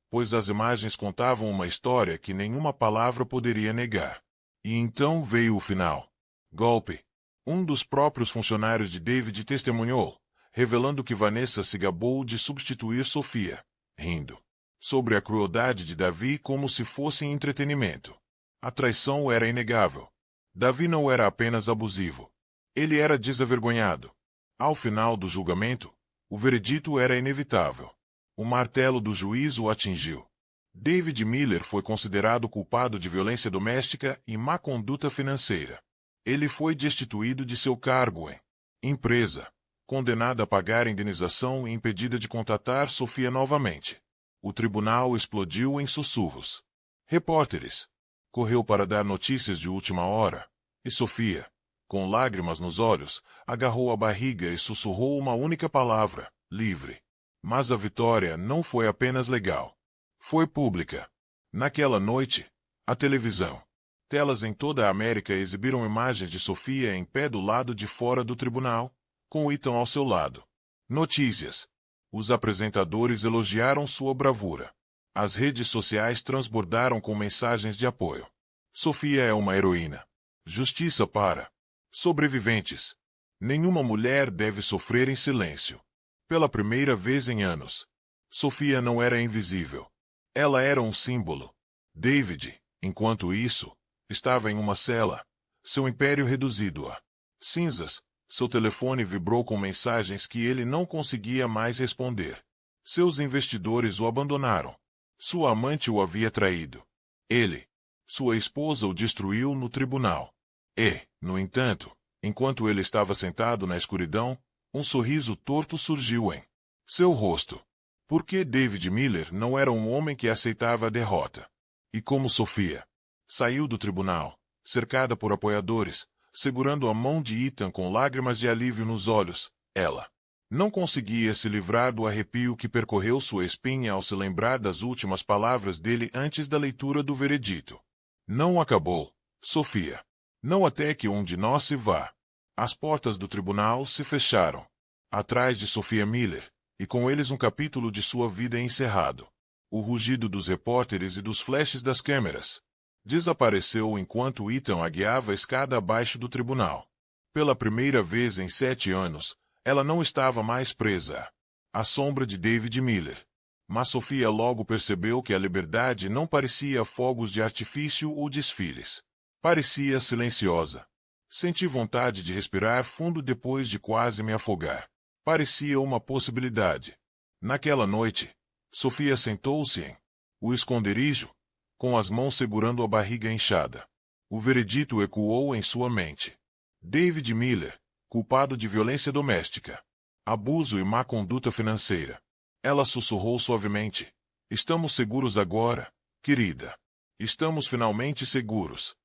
Pois as imagens contavam uma história que nenhuma palavra poderia negar. E então veio o final. Golpe. Um dos próprios funcionários de David testemunhou, revelando que Vanessa se gabou de substituir Sofia, rindo sobre a crueldade de Davi como se fosse entretenimento. A traição era inegável. Davi não era apenas abusivo. Ele era desavergonhado. Ao final do julgamento, o veredito era inevitável. O martelo do juiz o atingiu. David Miller foi considerado culpado de violência doméstica e má conduta financeira. Ele foi destituído de seu cargo em empresa, condenado a pagar indenização e impedida de contatar Sofia novamente. O tribunal explodiu em sussurros. Repórteres. Correu para dar notícias de última hora, e Sofia, com lágrimas nos olhos, agarrou a barriga e sussurrou uma única palavra: livre. Mas a vitória não foi apenas legal. Foi pública. Naquela noite, a televisão. Telas em toda a América exibiram imagens de Sofia em pé do lado de fora do tribunal, com Ethan ao seu lado. Notícias. Os apresentadores elogiaram sua bravura. As redes sociais transbordaram com mensagens de apoio. Sofia é uma heroína. Justiça para sobreviventes. Nenhuma mulher deve sofrer em silêncio. Pela primeira vez em anos, Sofia não era invisível. Ela era um símbolo. David, enquanto isso, estava em uma cela, seu império reduzido a cinzas. Seu telefone vibrou com mensagens que ele não conseguia mais responder. Seus investidores o abandonaram. Sua amante o havia traído. Sua esposa o destruiu no tribunal. E, no entanto, enquanto ele estava sentado na escuridão, um sorriso torto surgiu em seu rosto. Porque David Miller não era um homem que aceitava a derrota. E como Sofia saiu do tribunal, cercada por apoiadores, segurando a mão de Ethan com lágrimas de alívio nos olhos, ela não conseguia se livrar do arrepio que percorreu sua espinha ao se lembrar das últimas palavras dele antes da leitura do veredito. Não acabou, Sofia. Não até que um de nós se vá. As portas do tribunal se fecharam. Atrás de Sofia Miller, e com eles um capítulo de sua vida encerrado. O rugido dos repórteres e dos flashes das câmeras desapareceu enquanto Ethan a guiava a escada abaixo do tribunal. Pela primeira vez em 7 anos, ela não estava mais presa à sombra de David Miller. Mas Sofia logo percebeu que a liberdade não parecia fogos de artifício ou desfiles. Parecia silenciosa. Senti vontade de respirar fundo depois de quase me afogar. Parecia uma possibilidade. Naquela noite, Sofia sentou-se em o esconderijo, com as mãos segurando a barriga inchada. O veredito ecoou em sua mente. David Miller, culpado de violência doméstica, abuso e má conduta financeira. Ela sussurrou suavemente. Estamos seguros agora, querida. Estamos finalmente seguros.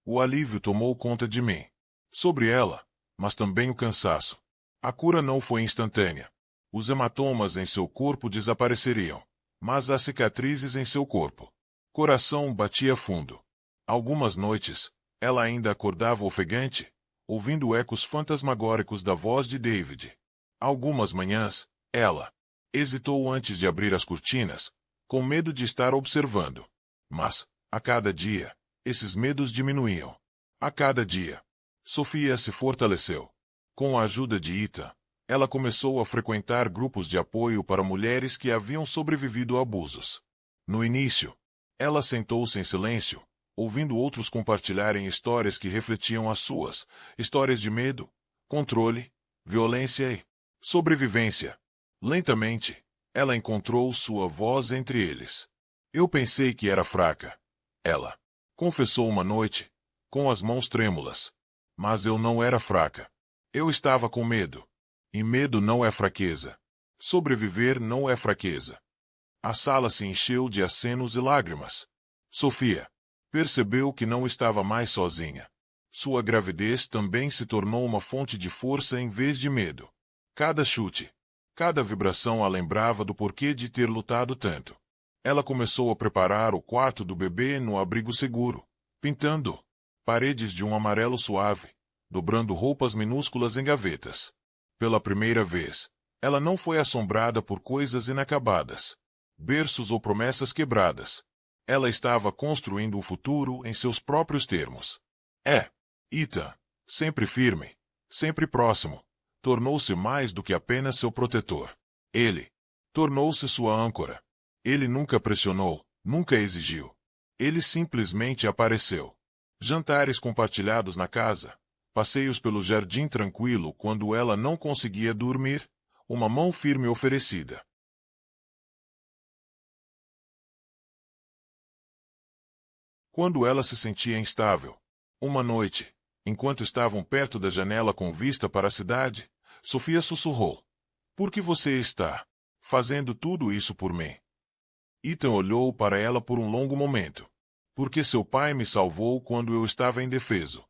O alívio tomou conta de mim. Sobre ela, mas também o cansaço. A cura não foi instantânea. Os hematomas em seu corpo desapareceriam, mas as cicatrizes em seu corpo. Coração batia fundo. Algumas noites, ela ainda acordava ofegante, ouvindo ecos fantasmagóricos da voz de David. Algumas manhãs, ela hesitou antes de abrir as cortinas, com medo de estar observando. Mas, a cada dia, esses medos diminuíam. A cada dia, Sofia se fortaleceu. Com a ajuda de Ethan, ela começou a frequentar grupos de apoio para mulheres que haviam sobrevivido a abusos. No início, ela sentou-se em silêncio, ouvindo outros compartilharem histórias que refletiam as suas, histórias de medo, controle, violência e sobrevivência. Lentamente, ela encontrou sua voz entre eles. Eu pensei que era fraca. Ela confessou uma noite, com as mãos trêmulas. Mas eu não era fraca. Eu estava com medo. E medo não é fraqueza. Sobreviver não é fraqueza. A sala se encheu de acenos e lágrimas. Sofia percebeu que não estava mais sozinha. Sua gravidez também se tornou uma fonte de força em vez de medo. Cada chute, cada vibração a lembrava do porquê de ter lutado tanto. Ela começou a preparar o quarto do bebê no abrigo seguro, pintando paredes de um amarelo suave, dobrando roupas minúsculas em gavetas. Pela primeira vez, ela não foi assombrada por coisas inacabadas, berços ou promessas quebradas. Ela estava construindo o futuro em seus próprios termos. Ethan, sempre firme, sempre próximo, tornou-se mais do que apenas seu protetor. Ele tornou-se sua âncora. Ele nunca pressionou, nunca exigiu. Ele simplesmente apareceu. Jantares compartilhados na casa, passeios pelo jardim tranquilo quando ela não conseguia dormir, uma mão firme oferecida. Quando ela se sentia instável. Uma noite, enquanto estavam perto da janela com vista para a cidade, Sofia sussurrou: "Por que você está fazendo tudo isso por mim?" Ethan olhou para ela por um longo momento. "Porque seu pai me salvou quando eu estava indefeso.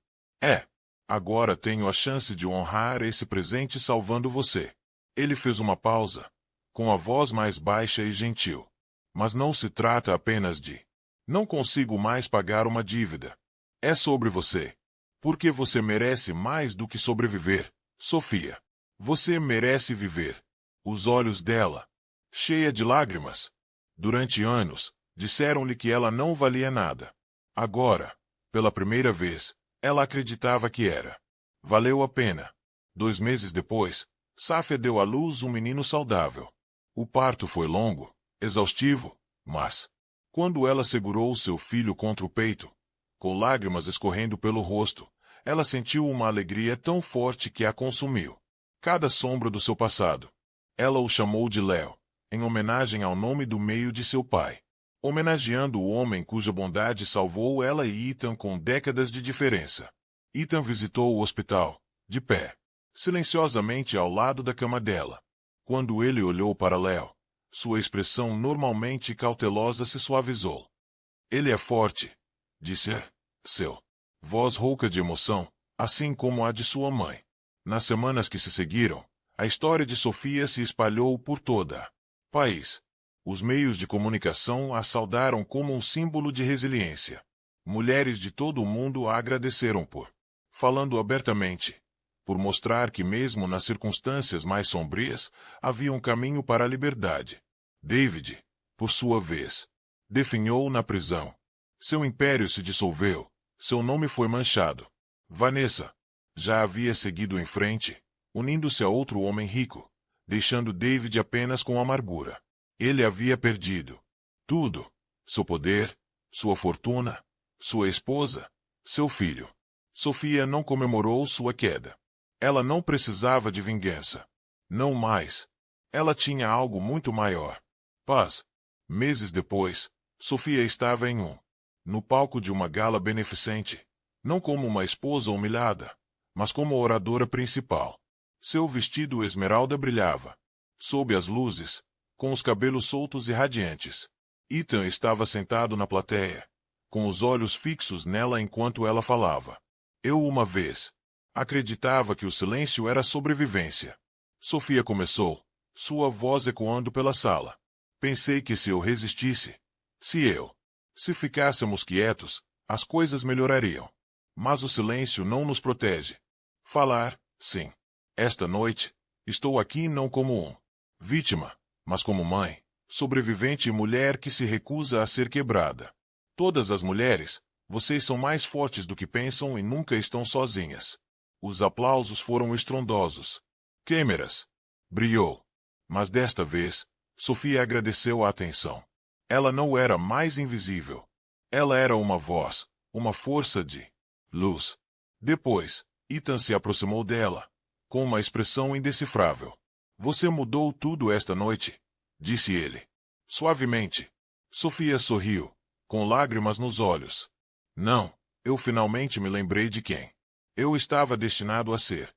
Agora tenho a chance de honrar esse presente salvando você." Ele fez uma pausa, com a voz mais baixa e gentil. "Mas não se trata apenas de não consigo mais pagar uma dívida. É sobre você. Porque você merece mais do que sobreviver, Sofia. Você merece viver." Os olhos dela, cheia de lágrimas. Durante anos, disseram-lhe que ela não valia nada. Agora, pela primeira vez, ela acreditava que era. Valeu a pena. 2 meses depois, Safia deu à luz um menino saudável. O parto foi longo, exaustivo, mas quando ela segurou seu filho contra o peito, com lágrimas escorrendo pelo rosto, ela sentiu uma alegria tão forte que a consumiu. Cada sombra do seu passado. Ela o chamou de Léo, em homenagem ao nome do meio de seu pai. Homenageando o homem cuja bondade salvou ela e Ethan com décadas de diferença. Ethan visitou o hospital, de pé, silenciosamente ao lado da cama dela. Quando ele olhou para Léo, sua expressão normalmente cautelosa se suavizou. "Ele é forte", disse seu voz rouca de emoção, assim como a de sua mãe. Nas semanas que se seguiram, a história de Sofia se espalhou por toda o país. Os meios de comunicação a saudaram como um símbolo de resiliência. Mulheres de todo o mundo a agradeceram por falando abertamente, por mostrar que mesmo nas circunstâncias mais sombrias, havia um caminho para a liberdade. David, por sua vez, definhou na prisão. Seu império se dissolveu, seu nome foi manchado. Vanessa já havia seguido em frente, unindo-se a outro homem rico, deixando David apenas com amargura. Ele havia perdido tudo: seu poder, sua fortuna, sua esposa, seu filho. Sofia não comemorou sua queda. Ela não precisava de vingança. Não mais. Ela tinha algo muito maior: paz. Meses depois, Sofia estava no palco de uma gala beneficente, não como uma esposa humilhada, mas como a oradora principal. Seu vestido esmeralda brilhava, sob as luzes, com os cabelos soltos e radiantes. Ethan estava sentado na plateia, com os olhos fixos nela enquanto ela falava. Eu uma vez acreditava que o silêncio era sobrevivência. Sofia começou, sua voz ecoando pela sala. Pensei que se eu resistisse, se ficássemos quietos, as coisas melhorariam. Mas o silêncio não nos protege. Falar, sim. Esta noite, estou aqui não como vítima, mas como mãe, sobrevivente e mulher que se recusa a ser quebrada. Todas as mulheres, vocês são mais fortes do que pensam e nunca estão sozinhas. Os aplausos foram estrondosos. Câmeras. Brilhou. Mas desta vez, Sofia agradeceu a atenção. Ela não era mais invisível. Ela era uma voz, uma força de luz. Depois, Ethan se aproximou dela, com uma expressão indecifrável. Você mudou tudo esta noite, disse ele. Suavemente. Sofia sorriu, com lágrimas nos olhos. Não, eu finalmente me lembrei de quem eu estava destinado a ser.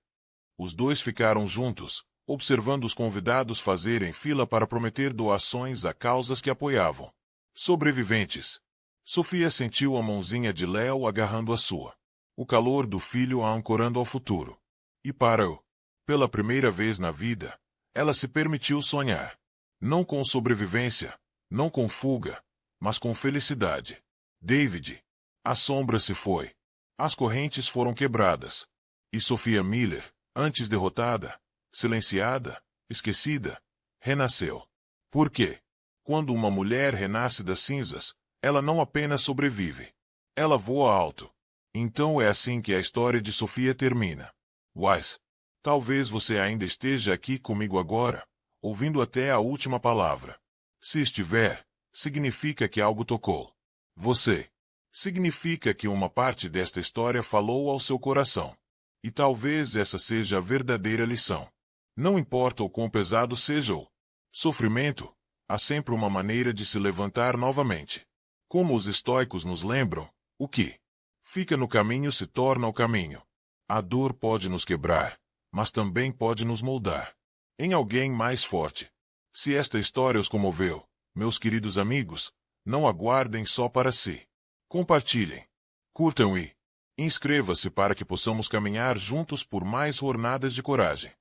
Os dois ficaram juntos, observando os convidados fazerem fila para prometer doações a causas que apoiavam. Sobreviventes. Sofia sentiu a mãozinha de Léo agarrando a sua. O calor do filho a ancorando ao futuro. E parou. Pela primeira vez na vida, ela se permitiu sonhar. Não com sobrevivência, não com fuga, mas com felicidade. David. A sombra se foi. As correntes foram quebradas. E Sophia Miller, antes derrotada, silenciada, esquecida, renasceu. Por quê? Quando uma mulher renasce das cinzas, ela não apenas sobrevive. Ela voa alto. Então é assim que a história de Sophia termina. Wise. Talvez você ainda esteja aqui comigo agora, ouvindo até a última palavra. Se estiver, significa que algo tocou você. Significa que uma parte desta história falou ao seu coração. E talvez essa seja a verdadeira lição. Não importa o quão pesado seja o sofrimento, há sempre uma maneira de se levantar novamente. Como os estoicos nos lembram, o que fica no caminho se torna o caminho. A dor pode nos quebrar, mas também pode nos moldar em alguém mais forte. Se esta história os comoveu, meus queridos amigos, não aguardem só para si. Compartilhem, curtam e inscreva-se para que possamos caminhar juntos por mais jornadas de coragem.